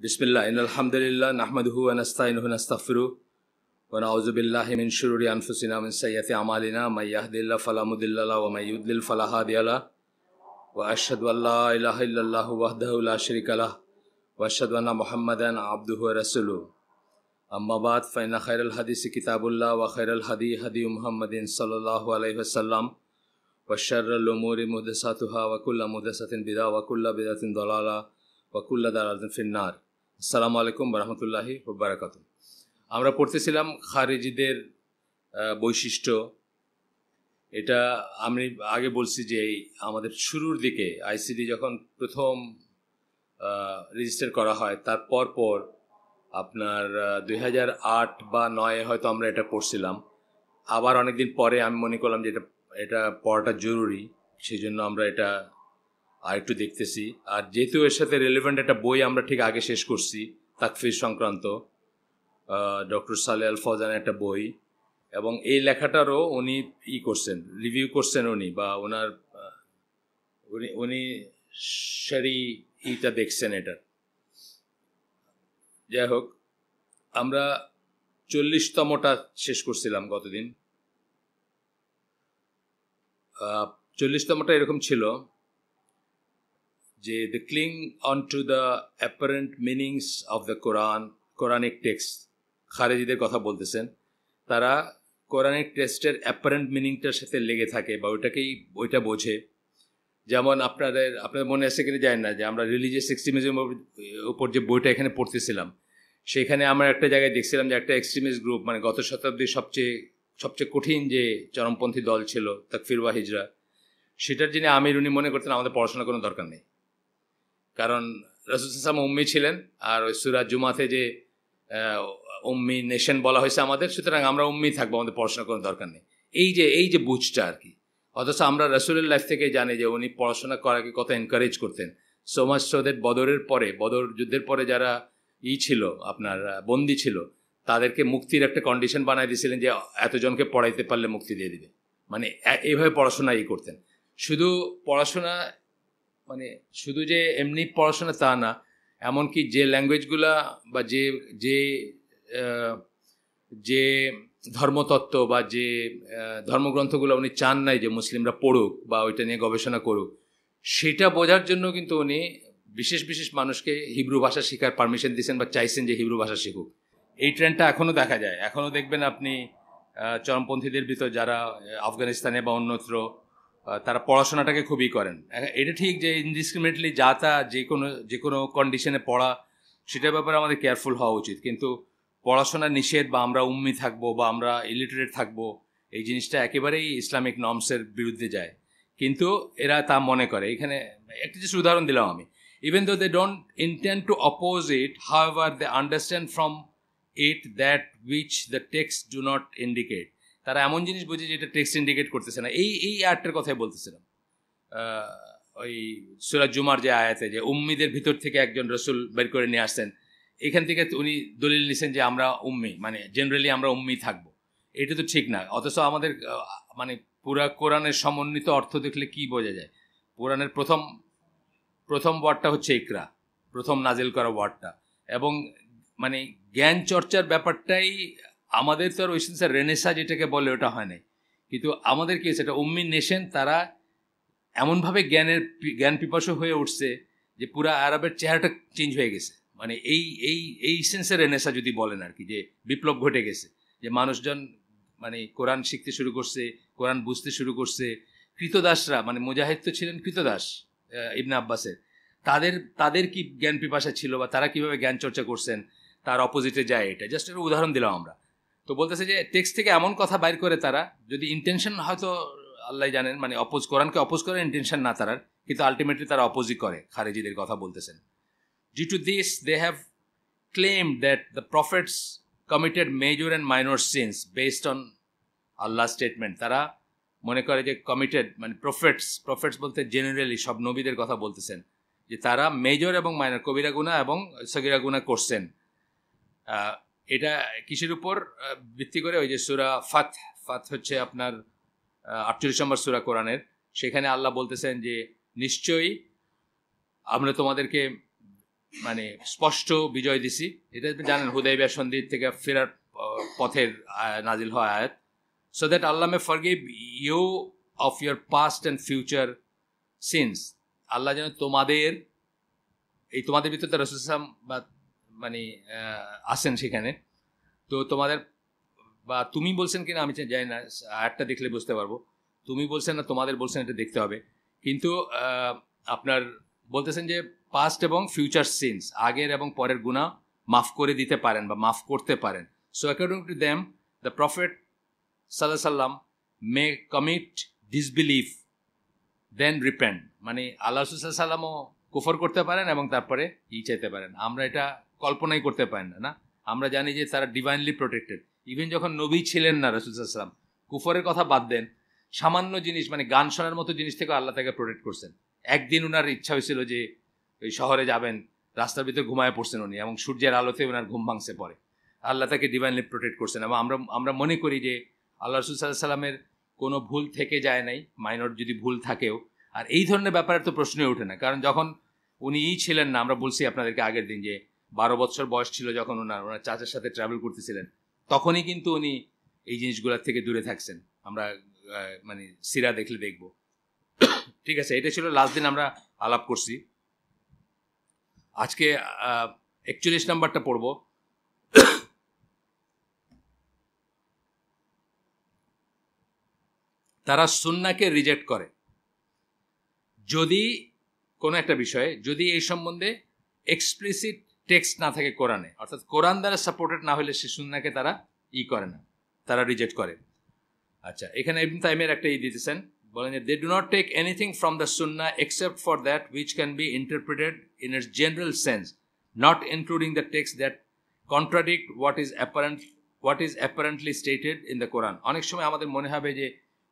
बिस्मिल्लाह इन्नल हम्दुलिल्लाह नहमदुहु व नस्तईनुहु व नस्तगफिरुहु व नऊज़ु बिल्लाहि मिन शुरूरि अनफुसिना व मिन सय्यिआति अमालिना मय यहदिल्लाहु फला मुदिल्ल लहु व मय युद्लिल फला हादिय लहु व अशहदु अल्ला इलाहा इल्लल्लाहु वहदहु ला शरीका लहु व अशहदु अन्ना मुहम्मदन अब्दुहु व रसूलुहु अम्मा बाद फ़इन्न खैरल हदीसि किताबुल्लाह व खैरल हदी हदी मुहम्मदिन सल्लल्लाहु अलैहि वसल्लम व शर्रल उमूरि मुहदसातुहा व कुल्लु मुहदसातिन बिदअह व कुल्लु बिदअतिन दलाला व कुल्लु दलालातिन फिन्नार। আসসালামু আলাইকুম রহমতুল্লাহি ওবারাকাতুহু। আমরা পড়তেছিলাম খারিজিদের বৈশিষ্ট্য। এটা আমি আগে বলছি যে আমাদের শুরুর দিকে আইসিডি যখন প্রথম রেজিস্টার করা হয় তার পর আপনার 2008 বা 9-এ হয়তো আমরা এটা পড়ছিলাম। আবার অনেকদিন পরে আমি মনে করলাম যে এটা পড়াটা জরুরি, সেই জন্য আমরা এটা আর একটু দেখতেছি। আর যেহেতু এর সাথে রেলেভেন্ট একটা বই আমরা ঠিক আগে শেষ করছি, তাকফির সংক্রান্ত, ডক্টর সালেহ আল ফৌজানের একটা বই, এবং এই লেখাটারও উনি করছেন, রিভিউ করছেন উনি, বা ওনার উনি সারি দেখছেন এটা। যাই হোক, আমরা 40তমটা শেষ করছিলাম গতদিন। 40তমটা এরকম ছিল যে the cling onto the apparent meanings of the Quranic text। খারেজিদের কথা বলতেছেন, তারা কোরআনিক টেক্সটের অ্যাপারেন্ট মিনিংটার সাথে লেগে থাকে বা ওইটা বোঝে। যেমন আপনাদের মনে আছে কিনা জানি না যে আমরা রিলিজিয়াস এক্সট্রিমিজমের উপর যে বইটা এখানে পড়তেছিলাম, সেখানে আমরা একটা জায়গায় দেখছিলাম যে একটা এক্সট্রিমিস্ট গ্রুপ, মানে গত শতাব্দীর সবচেয়ে কঠিন যে চরমপন্থী দল ছিল তাকফির ওয়া হিজরা, সেটার যিনি আমির উনি মনে করতেন আমাদের পড়াশোনার কোনো দরকার নেই, কারণ রাসূল সাল্লাল্লাহু আলাইহি ওয়াসাল্লাম উম্মি ছিলেন, আর ওই সূরা জুমাতে যে উম্মি নেশন বলা হয়েছে আমাদের, সুতরাং আমরা উম্মি থাকবো, আমাদের পড়াশোনার কোনো দরকার নেই। এই যে বুঝটা আর কি। অথচ আমরা রাসূলের লাইফ থেকে জানি যে উনি পড়াশোনা করাকে কত এনকারেজ করতেন। সো মাচ সো দ্যাট বদর যুদ্ধের পরে যারা ছিল আপনার বন্দী ছিল, তাদেরকে মুক্তির একটা কন্ডিশন বানায় দিয়েছিলেন যে এতজনকে পড়াইতে পারলে মুক্তি দিয়ে দিবে। মানে এইভাবে পড়াশোনা করতেন। শুধু পড়াশোনা মানে শুধু যে এমনি পড়াশোনা তা না, এমনকি যে ল্যাঙ্গুয়েজগুলা বা যে ধর্মতত্ত্ব বা যে ধর্মগ্রন্থগুলো উনি চান নাই যে মুসলিমরা পড়ুক বা ওইটা নিয়ে গবেষণা করুক, সেটা বোঝার জন্য কিন্তু উনি বিশেষ মানুষকে হিব্রু ভাষা শেখার পারমিশন দিয়েছেন বা চাইছেন যে হিব্রু ভাষা শিখুক। এই ট্রেন্ডটা এখনও দেখা যায়। এখনও দেখবেন আপনি চরমপন্থীদের ভিতর যারা আফগানিস্তানে বা অন্যত্র, তারা পড়াশোনাটাকে খুবই করেন। এটা ঠিক যে ইনডিসক্রিমিনেটলি যে কোনো কন্ডিশনে পড়া, সেটার ব্যাপারে আমাদের কেয়ারফুল হওয়া উচিত, কিন্তু পড়াশোনা নিষেধ বা আমরা উম্মি থাকবো বা আমরা ইলিটারেট থাকবো, এই জিনিসটা একেবারেই ইসলামিক নর্মসের বিরুদ্ধে যায়। কিন্তু এরা তা মনে করে। এখানে একটা just উদাহরণ দিলাম আমি। Even though they don't intend to oppose it, however they understand from it that which the text do not indicate. তারা এমন জিনিস বুঝে যেটা টেক্সট ইন্ডিকেট করতেছে না। এই আয়াতটার কথাই বলতেছিলাম, ওই সূরা জুমার যে আয়াতে যে উম্মিদের ভিতর থেকে একজন রাসূল বের করে নিয়ে আসছেন, এখান থেকে উনি দলিল নিছেন যে আমরা উম্মি, মানে জেনারেলি আমরা উম্মি থাকবো। এটা তো ঠিক না। অথচ আমাদের মানে পুরা কোরআনের সমন্বিত অর্থ দেখলে কি বোঝা যায়? কোরআনের প্রথম ওয়ার্ডটা হচ্ছে ইকরা, প্রথম নাজিল করা ওয়ার্ডটা, এবং মানে জ্ঞান চর্চার ব্যাপারটাই আমাদের তো আর ওই রেনেসা যেটাকে বলে ওটা হয় নাই, কিন্তু আমাদের কি হচ্ছে, এটা উম্মি নেশন, তারা এমনভাবে জ্ঞান পিপাসু হয়ে উঠছে যে পুরা আরবের চেহারাটা চেঞ্জ হয়ে গেছে। মানে এই সেন্সের রেনেসা যদি বলেন আর কি, যে বিপ্লব ঘটে গেছে, যে মানুষজন মানে কোরআন শিখতে শুরু করছে, কোরআন বুঝতে শুরু করছে। কৃতদাসরা, মানে মুজাহিদ তো ছিলেন কৃতদাস ইবনে আব্বাসের, তাদের কি জ্ঞান পিপাসা ছিল বা তারা কিভাবে জ্ঞান চর্চা করছেন, তার অপোজিটে যায়। এটা জাস্ট একটা উদাহরণ দিলাম আমরা। তো বলতেছে যে টেক্সট থেকে এমন কথা বাইর করে তারা, যদি ইন্টেনশন হয়তো আল্লাহ জানেন, মানে কোরআনকে অপোজ করে ইন্টেনশন না তারার, কিন্তু আলটিমেটলি তারা অপোজিট করে। খারেজিদের কথা বলতেছেন। Due to this, they have claimed that the prophets committed major and minor sins based on Allah's statement. তারা মনে করে যে কমিটেড, মানে প্রফেটস বলতে জেনারেলি সব নবীদের কথা বলতেছেন, যে তারা মেজর এবং মাইনর, কবিরা গুনাহ এবং সগীরা গুনাহ করছেন। এটা কিসের উপর ভিত্তি করে? ওই যে সূরা ফাত হচ্ছে আপনার 48 নম্বর সূরা কোরআনের, সেখানে আল্লাহ বলতেছেন যে নিশ্চয়ই আমরা তোমাদেরকে মানে স্পষ্ট বিজয় দিছি। এটা আপনি জানেন হুদাইবিয়া সন্ধি থেকে ফেরার পথের নাজিল হওয়া আয়াত। So that Allah may forgive you of your past and future sins. Allah যেন তোমাদের ভিতরে তো রাসূল সাল্লাল্লাহু আলাইহি ওয়াসাল্লাম বা মানে আসেন সেখানে, তো তোমাদের বা তুমি বলছেন কিনা আমি জানি না, আয়াতটা দেখলে বুঝতে পারবো। তুমি বলছেন না তোমাদের বলছেন এটা দেখতে হবে। কিন্তু আপনার বলতেছেন যে পাস্ট এবং ফিউচার সিনস, আগের এবং পরের গুনাহ মাফ করে দিতে পারেন বা মাফ করতে পারেন। So according to them the prophet সাল্লাল্লাহু আলাইহি সাল্লাম মে কমিট ডিসবিলিফ দেন রিপেন্ট। মানে আল্লাহ রাসূল সাল্লাল্লাহু আলাইহি সাল্লামও কুফর করতে পারেন এবং তারপরে চাইতে পারেন। আমরা এটা কল্পনাই করতে পারেন না। আমরা জানি যে তারা ডিভাইনলি প্রোটেক্টেড। ইভেন যখন নবী ছিলেন না রাসূল সাল্লাল্লাহু আলাইহি সাল্লাম, কুফরের কথা বাদ দেন, সামান্য জিনিস মানে গান শোনার মতো জিনিস থেকে আল্লাহ তাকে প্রোটেক্ট করছেন। একদিন ওনার ইচ্ছা হয়েছিল যে ওই শহরে যাবেন, রাস্তার ভিতরে ঘুমায় পড়ছেন উনি, এবং সূর্যের আলোতে ওনার ঘুম ভাঙছে পড়ে। আল্লাহ তাকে ডিভাইনলি প্রোটেক্ট করছেন। এবং আমরা মনে করি যে আল্লাহ রাসূল সাল্লাল্লাহু আলাইহি সাল্লামের কোনো ভুল থেকে যায় নাই, মাইনর যদি ভুল থাকেও। আর এই ধরনের ব্যাপারে তো প্রশ্নই ওঠে না, কারণ যখন উনি ছিলেন না, আমরা বলছি আপনাদেরকে আগের দিন যে 12 বছর বয়স ছিল যখন ওনার চাচার সাথে ট্রাভেল করতেছিলেন, তখনই কিন্তু উনি এই জিনিসগুলোর থেকে দূরে থাকছেন। আমরা মানে সিরা দেখলে দেখব। ঠিক আছে, এটা ছিল লাস্ট দিন আমরা আলাপ করছি। আজকে 41 নাম্বারটা পড়ব। তারা সুন্নাহকে রিজেক্ট করে যদি কোনো একটা বিষয়ে, যদি এই সম্বন্ধে এক্সপ্লিসিট টেক্সট না থাকে কোরআনে, অর্থাৎ কোরআন দ্বারা সাপোর্টেড না হলে সে সুন্নাহকে তারা করে না, তারা রিজেক্ট করে। আচ্ছা, এখানে ইবনে তাইমিয়ার একটা দিতেছেন, বলেন যে they do not take anything from the sunnah except for that which can be interpreted in its general sense, not including the text that contradict what is apparently stated in the Quran. অনেক সময় আমাদের মনে হবে যে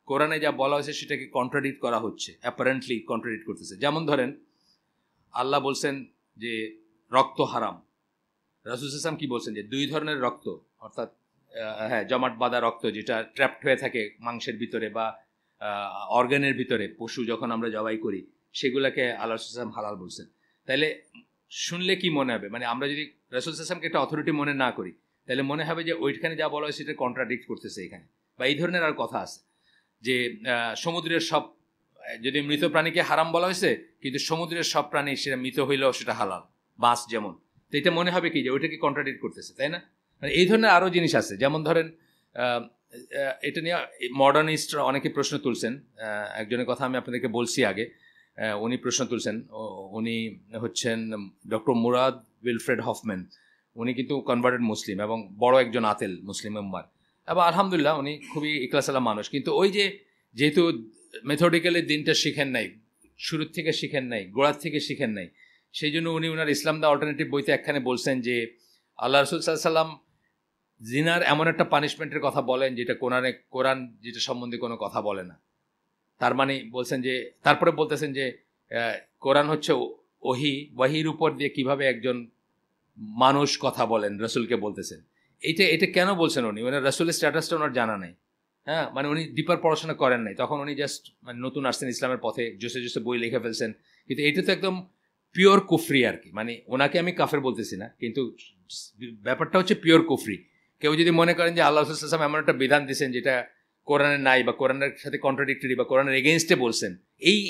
কোরআনে যা বলা হয়েছে সেটাকে কন্ট্রাডিক্ট করা হচ্ছে, অ্যাপারেন্টলি কন্ট্রাডিক্ট করতেছে। যেমন ধরেন আল্লাহ বলছেন যে রক্ত হারাম, রাসূল সাল্লাল্লাহু আলাইহি ওয়াসাল্লাম কি বলছেন যে 2 ধরনের রক্ত, অর্থাৎ জমাট বাঁধা রক্ত যেটা ট্র্যাপড হয়ে থাকে মাংসের ভিতরে বা অর্গানের ভিতরে, পশু যখন আমরা জবাই করি সেগুলোকে আল্লাহ রাসূল সাল্লাল্লাহু আলাইহি ওয়াসাল্লাম হালাল বলছেন। তাইলে শুনলে কি মনে হবে, মানে আমরা যদি রাসূল সাল্লাল্লাহু আলাইহি ওয়াসাল্লামকে একটা অথরিটি মনে না করি, তাহলে মনে হবে যে ওইখানে যা বলা হয় সেটা কন্ট্রাডিক্ট করতেছে এখানে। বা এই ধরনের আর কথা আছে যে সমুদ্রের সব, যদি মৃত প্রাণীকে হারাম বলা হয়েছে কিন্তু সমুদ্রের সব প্রাণী সেটা মৃত হইলেও সেটা হালাল, মাছ যেমন। তো এটা মনে হবে কি যে ওইটাকে কন্ট্রাডিক্ট করতেছে, তাই না? মানে এই ধরনের আরও জিনিস আছে। যেমন ধরেন এটা নিয়ে মডার্নিস্টরা অনেকে প্রশ্ন তুলছেন। একজনের কথা আমি আপনাদেরকে বলছি আগে, উনি প্রশ্ন তুলছেন। উনি হচ্ছেন ডক্টর মুরাদ উইলফ্রেড হফম্যান। উনি কিন্তু কনভার্টেড মুসলিম এবং বড় একজন আতেল মুসলিম উম্মার, এবং আলহামদুলিল্লাহ উনি খুবই ইখলাসালা মানুষ। কিন্তু ওই যেহেতু মেথডিক্যালি দিনটা শিখেন নাই, শুরুর থেকে শিখেন নাই, গোড়ার থেকে শিখেন নাই, সেই জন্য উনি ওনার ইসলাম দ্য অল্টারনেটিভ বইতে একখানে বলছেন যে আল্লাহ রাসূল সাল্লাল্লাহু আলাইহি ওয়াসাল্লাম জিনার এমন একটা পানিশমেন্টের কথা বলেন যেটা কোরআন যেটা সম্বন্ধে কোনো কথা বলে না। তার মানে বলছেন যে, তারপরে বলতেছেন যে কোরআন হচ্ছে ওয়াহির উপর দিয়ে কিভাবে একজন মানুষ কথা বলেন রাসূলকে বলতেছেন। এটা কেন বলছেন উনি? ওনার রাসূলের স্ট্যাটাসটা ওনার জানা নাই। হ্যাঁ, মানে উনি ডিপার পড়াশোনা করেন নাই, তখন উনি জাস্ট মানে নতুন আসছেন ইসলামের পথে, জোসে বই লিখে ফেলছেন। কিন্তু এটা তো একদম পিওর কুফরি আর কি। মানে ওনাকে আমি কাফের বলতেছি না, কিন্তু ব্যাপারটা হচ্ছে পিওর কুফরি। কেউ যদি মনে করেন যে আল্লাহ রাসূল সাল্লাল্লাহু আলাইহি ওয়াসাল্লাম এমন একটা বিধান দিয়েছেন যেটা কোরআনে নাই বা কোরআনের সাথে কন্ট্রাডিক্টরি বা কোরআনের এগেইনস্টে বলছেন,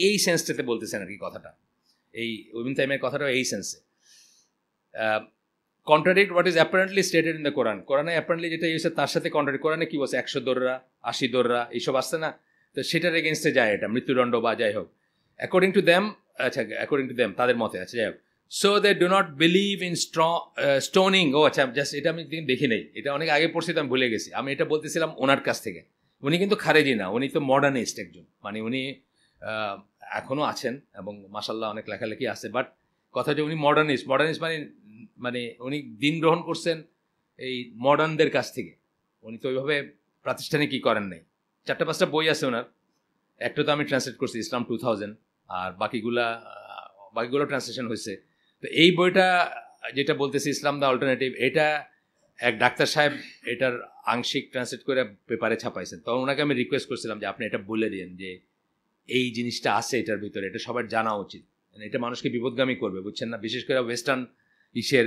এই সেন্সটাতে বলতেছেন আর কি কথাটা। এই ইবনে তাইমিয়ার কথাটাও এই সেন্সে, contradict what is apparently stated in the Quran. কোরআনে অ্যাপারেন্টলি যেটা ইউজ তার সাথে কন্ট্রাডিক্ট। কোরআনে কি বলছে 100 দররা 80 দররা এইসব আসছে না, তো সেটার এগেইনস্টে যায় এটা, মৃত্যুদণ্ড বা যাই হোক অ্যাকর্ডিং টু দেম। আচ্ছা, অ্যাকর্ডিং টু দেম তাদের মতে, আচ্ছা যাই হোক। So they do not believe in stoning. ও আচ্ছা, জাস্ট এটা আমি দেখি নেই, এটা অনেক আগে পড়ছি তো আমি ভুলে গেছি। আমি এটা বলতেছিলাম ওনার কাছ থেকে। উনি কিন্তু খারেজি না, উনি তো মডার্নিস্ট একজন, মানে উনি এখনও আছেন এবং মাশাআল্লাহ অনেক লেখালেখি আছে। বাট কথা যে উনি মডার্নিস্ট মানে উনি দিন গ্রহণ করছেন এই মডার্নদের কাছ থেকে। উনি তো ওইভাবে প্রাতিষ্ঠানিক কি করেন নাই। 4-5টা বই আছে ওনার, একটা তো আমি ট্রান্সলেট করছি ইসলাম 2000, আর বাকিগুলো ট্রান্সলেশন হয়েছে। তো এই বইটা যেটা বলতেছি ইসলাম দ্য অল্টারনেটিভ, এটা এক ডাক্তার সাহেব এটার আংশিক ট্রান্সলেট করে পেপারে ছাপাইছেন। তখন ওনাকে আমি রিকোয়েস্ট করছিলাম যে আপনি এটা বলে দিন যে এই জিনিসটা আছে এটার ভিতরে, এটা সবার জানা উচিত, এটা মানুষকে বিপদগামী করবে, বুঝছেন না? বিশেষ করে ওয়েস্টার্ন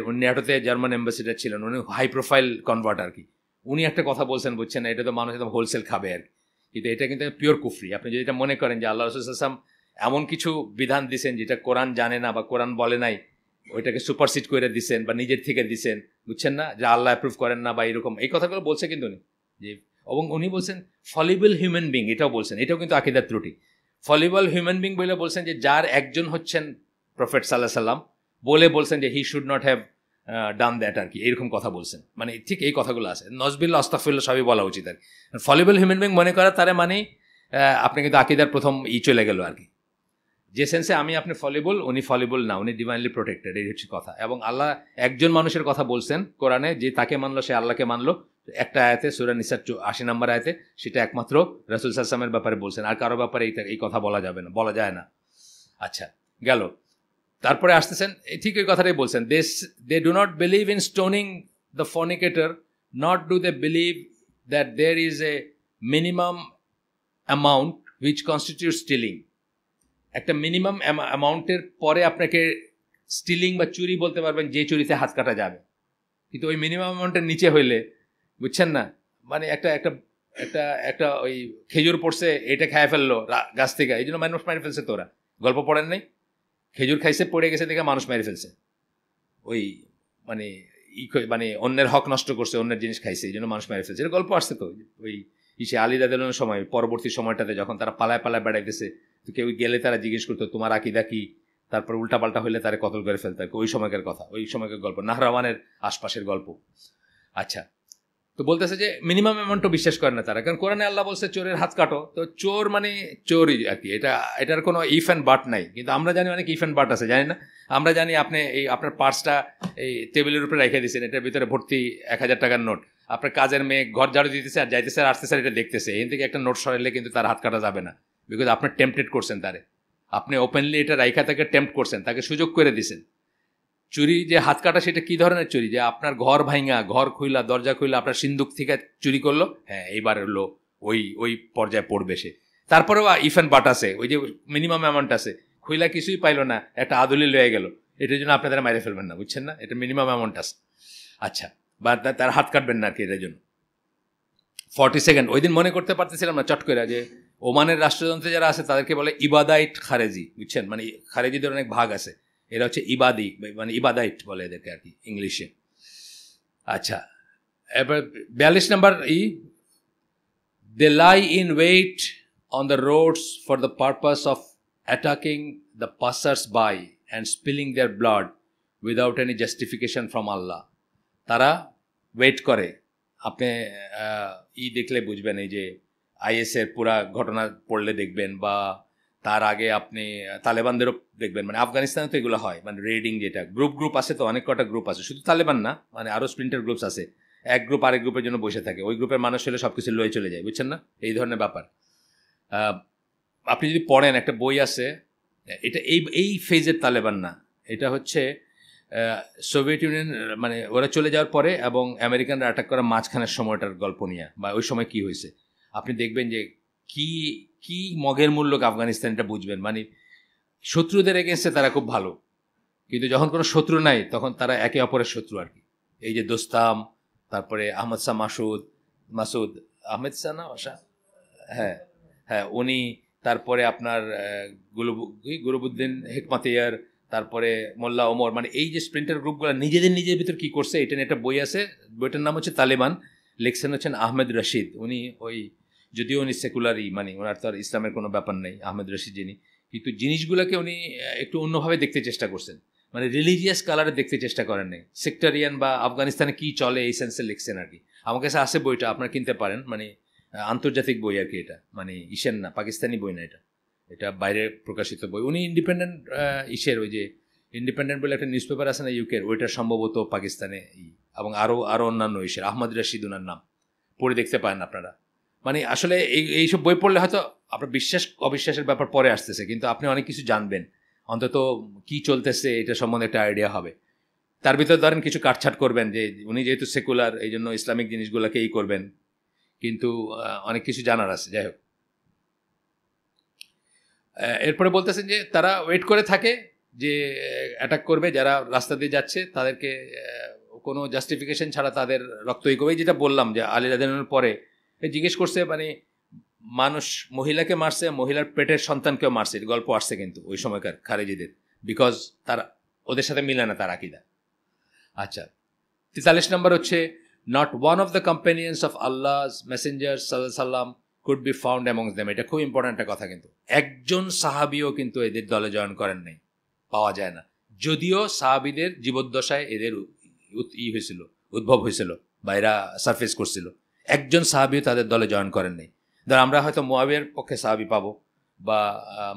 উনি ন্যাটোতে জার্মান অ্যাম্বাসিডার ছিলেন, উনি হাই প্রোফাইল কনভার্ট আর কি। উনি একটা কথা বলছেন, বুঝছেন না, এটা তো মানুষ একদম হোলসেল খাবে আর কি, কিন্তু এটা কিন্তু পিওর কুফরি। আপনি যদি এটা মনে করেন যে আল্লাহ রাসূল সাল্লাল্লাহু আলাইহি ওয়াসাল্লাম এমন কিছু বিধান দিছেন যেটা কোরআন জানে না বা কোরআন বলে নাই, ওইটাকে সুপারসিড করে দিছেন বা নিজের থেকে দিছেন, বুঝছেন না, যে আল্লাহ অ্যাপ্রুভ করেন না বা এরকম এই কথাগুলো বলছে কিন্তু উনি, যে এবং উনি বলছেন ফলিবল হিউম্যান বিং, এটাও বলছেন, এটাও কিন্তু আকীদার ত্রুটি। ফলিবল হিউম্যান বিং বলে বলছেন যে যার একজন হচ্ছেন প্রফেট সাল্লাল্লাহু আলাইহি সাল্লাম, বলে বলছেন যে he should not have done that আর কি, এরকম কথা বলছেন। মানে ঠিক এই কথাগুলো আছে, নজবিল্লা আস্তাগফিরুল্লাহ সবই বলা উচিত আর কি। ফলিবল হিউম্যান বিং মনে করা তারা মানে আপনি কিন্তু আকীদার প্রথম চলে গেল আর কি, যে সেন্সে আমি আপনি ফলিবল, উনি ফলিবল না, উনি ডিভাইনলি প্রোটেক্টেড, এই হচ্ছে কথা। এবং আল্লাহ একজন মানুষের কথা বলছেন কোরআনে, যে তাকে মানলো সে আল্লাহকে মানলো, একটা আয়াতে সূরা নিসার 80 নম্বর আয়াতে, সেটা একমাত্র রাসূল সাল্লাল্লাহু আলাইহি ওয়াসাল্লামের ব্যাপারে বলছেন, আর কারো ব্যাপারে এই কথা বলা যাবে না, বলা যায় না। আচ্ছা গেল, তারপরে আসতেছেন ঠিক ওই কথাটাই বলছেন, they do not believe in stoning the fornicator, not do they believe that there is a minimum amount which constitute stealing. একটা মিনিমাম অ্যামাউন্টের পরে আপনাকে স্টিলিং বা চুরি বলতে পারবেন যে চুরিতে হাত কাটা যাবে, কিন্তু ওই মিনিমাম অ্যামাউন্টের নিচে হইলে, বুঝছেন না, মানে একটা একটা একটা একটা ওই খেজুর পড়ছে, এটা খায় ফেললো গাছ থেকে, এই জন্য মানুষ মেরে ফেলছে। তোরা গল্প পড়েন নাই? খেজুর খাইছে, পড়ে গেছে দেখে মানুষ মেরে ফেলছে, ওই মানে মানে অন্যের হক নষ্ট করছে, অন্যের জিনিস খাইছে, এই জন্য মানুষ মেরে ফেলছে, এটা গল্প আসছে তো। ওই আলী রাদিয়াল্লাহু সময় পরবর্তী সময়টাতে যখন তারা পালায় পালায় বেড়াইতেছে, তো কেউ গেলে তারা জিজ্ঞেস করতো তোমার আকীদা কি, তারপর উল্টাপাল্টা হইলে তারা কতল করে ফেলতে, ওই সময়কার কথা, ওই সময়কার গল্প, নাহরাওয়ানের আশপাশের গল্প। আচ্ছা, তো বলতেছে যে মিনিমাম অ্যামাউন্টও বিশ্বাস করে না তারা, কারণ কোরআনে আল্লাহ বলছে চোরের হাত কাটো, তো চোর মানে চোরই আর কি, এটার কোনো ইফ অ্যান্ড বাট নাই। কিন্তু আমরা জানি অনেক ইফ অ্যান্ড বাট আছে, জানি না? আমরা জানি আপনি এই আপনার পার্সটা এই টেবিলের উপরে রেখে দিয়েছেন, এটার ভিতরে ভর্তি 1000 টাকার নোট, আপনার কাজের মেয়ে ঘর ঝাড়ু দিতেছে আর যাইতেছে আর আসতেছে, এটা দেখতেছে, এখান থেকে একটা নোট সরাইলে কিন্তু তার হাত কাটা যাবে না, বিকজ আপনি টেম্পটেড করছেন তারে, আপনি ওপেনলি এটা রাইখা তাকে টেম্পট করছেন, তাকে সুযোগ করে দিছেন। চুরি যে হাত কাটা, সেটা কি ধরনের চুরি? যে আপনার ঘর ভাঙা, ঘর খুইলা, দরজা খুইলা আপনার সিন্দুক থেকে চুরি করলো, হ্যাঁ এইবার হলো ওই পর্যায়ে পড়বে সে। তারপরেও ইফ অ্যান্ড বাট আছে, ওই যে মিনিমাম অ্যামাউন্ট আছে, খুইলা কিছুই পাইলো না, একটা আদুলি লয়ে গেল, এটার জন্য আপনাদের মাইরে ফেলবেন না, বুঝছেন না, এটা মিনিমাম অ্যামাউন্ট আছে। আচ্ছা, বা তার হাত কাটবেন না আর কি এটার জন্য। 40 সেকেন্ড, ওই দিন মনে করতে পারতেছিলাম না চট করে, যে ওমানের রাষ্ট্রযন্ত্রে যারা আছে তাদেরকে বলে ইবাদাইট খারেজি, বুঝছেন, মানে খারেজিদের অনেক ভাগ আছে, এরা হচ্ছে ইবাদি, মানে ইবাদাইট বলে এদেরকে আর কি ইংলিশে। আচ্ছা, এবার 42 number they lie in wait on the roads for the purpose of attacking the passers by and spilling their blood without any justification from Allah. তারা ওয়েট করে, আপনি দেখলে বুঝবেন, এই যে আইএসের পুরা ঘটনা পড়লে দেখবেন, বা তার আগে আপনি তালেবানদেরও দেখবেন, মানে আফগানিস্তানে তো এগুলো হয়, মানে রেডিং, যেটা গ্রুপ আছে, তো অনেক কটা গ্রুপ আছে, শুধু তালেবান না, মানে আরও স্প্লিন্টার গ্রুপস আছে, এক গ্রুপ আরেক গ্রুপের জন্য বসে থাকে, ওই গ্রুপের মানুষ হলে সব কিছু লয়ে চলে যায়, বুঝছেন না, এই ধরনের ব্যাপার। আপনি যদি পড়েন, একটা বই আছে, এটা এই ফেজের তালেবান না, এটা হচ্ছে সোভিয়েত ইউনিয়ন, মানে ওরা চলে যাওয়ার পরে এবং আমেরিকানরা অ্যাটাক করা মাঝখানের সময়টার গল্প নিয়ে, বা ওই সময় কি হয়েছে আপনি দেখবেন যে কি মগের মূল্য আফগানিস্তান, এটা বুঝবেন। মানে শত্রুদের এগেন্স্টে তারা খুব ভালো, কিন্তু যখন কোনো শত্রু নাই তখন তারা একে অপরের শত্রু আর কি। এই যে দোস্তাম, তারপরে আহমদ শাহ মাসুদ আহমেদ শাহ না, হ্যাঁ হ্যাঁ উনি, তারপরে আপনার গুরুবুদ্দিন হেকমাতিয়ার, তারপরে মোল্লা ওমর, মানে এই যে স্প্রিন্টার গ্রুপগুলো নিজেদের ভিতর কি করছে, এটা নিয়ে একটা বই আছে, বইটার নাম হচ্ছে তালেবান, লিখছেন হচ্ছেন আহমেদ রশিদ। উনি যদিও উনি সেকুলারই, মানে ওনার তো আর ইসলামের কোনো ব্যাপার নেই আহমেদ রশিদ যিনি, কিন্তু জিনিসগুলোকে উনি একটু অন্যভাবে দেখতে চেষ্টা করছেন, মানে রিলিজিয়াস কালারে দেখতে চেষ্টা করেন নাই, সেক্টারিয়ান বা আফগানিস্তানে কি চলে এই সেন্সে লিখছেন আর কি। আমার কাছে আছে বইটা, আপনারা কিনতে পারেন, মানে আন্তর্জাতিক বই আর কি, এটা মানে না, পাকিস্তানি বই না, এটা বাইরে প্রকাশিত বই। উনি ইন্ডিপেন্ডেন্ট ওই যে ইন্ডিপেন্ডেন্ট বলে একটা নিউজ পেপার আছে না ইউকের, ওইটার সম্ভবত পাকিস্তানে, এবং আরও অন্যান্য আহমদ রশিদ ওনার নাম, পড়ে দেখতে পারেন আপনারা। মানে আসলে এইসব বই পড়লে হয়তো আপনার বিশ্বাস অবিশ্বাসের ব্যাপার পরে আসতেছে, কিন্তু আপনি অনেক কিছু জানবেন, অন্তত কি চলতেছে এটা সম্বন্ধে একটা আইডিয়া হবে। তার ভিতরে ধরেন কিছু কাটছাট করবেন, যে উনি যেহেতু সেকুলার এই জন্য ইসলামিক জিনিসগুলোকে করবেন, কিন্তু অনেক কিছু জানার আছে। যাই হোক, এরপরে বলতেছেন যে তারা ওয়েট করে থাকে, যে অ্যাটাক করবে যারা রাস্তা দিয়ে যাচ্ছে তাদেরকে, কোনো জাস্টিফিকেশন ছাড়া তাদের রক্তই করবে। যেটা বললাম যে আলী রাদিয়াল্লাহু পরে জিজ্ঞেস করছে, মানে মানুষ মহিলাকে মারছে, মহিলার পেটের সন্তানকেও মারছে, গল্প আসছে কিন্তু ওই সময়কার খারেজিদের, বিকজ তারা ওদের সাথে মিলে না তার আকীদা। আচ্ছা, 43 নম্বর হচ্ছে not one of the companions of আল্লাহস Messenger সাল্লাল্লাহু সাল্লাম could be found amongst them. এটা খুব ইম্পর্ট্যান্ট একটা কথা, কিন্তু একজন সাহাবিও কিন্তু এদের দলে জয়েন করেন নাই, পাওয়া যায় না। যদিও সাহাবিদের জীবদ্দশায় এদের হয়েছিল, উদ্ভব হয়েছিল বা এরা সারফেস করছিল, একজন সাহাবিও তাদের দলে জয়েন করেন নাই। ধর আমরা হয়তো মুআবিয়ার পক্ষে সাহাবি পাবো, বা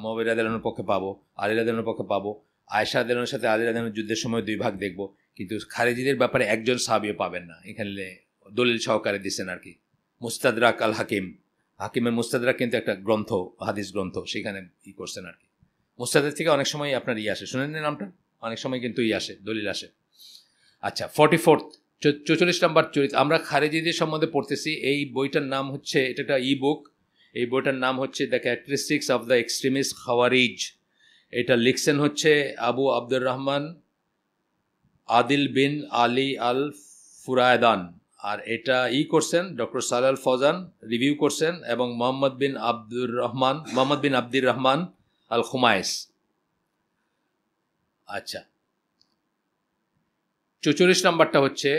মুআবিয়া রাদিয়াল্লাহু আনহুর পক্ষে পাবো, আলী রাদিয়াল্লাহু আনহুর পক্ষে পাবো, আয়েশা রাদিয়াল্লাহু আনহার সাথে আলী রাদিয়াল্লাহু আনহু যুদ্ধের সময় 2 ভাগ দেখবো, কিন্তু খারেজিদের ব্যাপারে একজন সাহাবিও পাবেন না। এখানে দলিল সহকারে দিচ্ছেন আর কি। মুস্তাদরাক আল হাকিম, হাকিমের মুস্তাদরাক কিন্তু একটা গ্রন্থ, হাদিস গ্রন্থ, সেখানে করছেন আর কি। মুস্তাদের থেকে অনেক সময় আপনার আসে, শুনেন নামটা, অনেক সময় কিন্তু আসে, দলিল আসে। আচ্ছা, 44 44 নম্বর চরিত্র আমরা খারেজিদের সম্বন্ধে পড়তেছি। এই বইটার নাম হচ্ছে, এটা একটা ই বুক, এই বইটার নাম হচ্ছে the characteristics of the extremist Khawarij. এটা লিখছেন হচ্ছে আবু আব্দুর রহমান আদিল বিন আলী আল ফুরায়দান, আর এটা করছেন ডক্টর সালাল ফজান, রিভিউ করছেন, এবং মোহাম্মদ বিন আব্দুর রহমান আল খুমাইস। আচ্ছা, 44 নম্বরটা হচ্ছে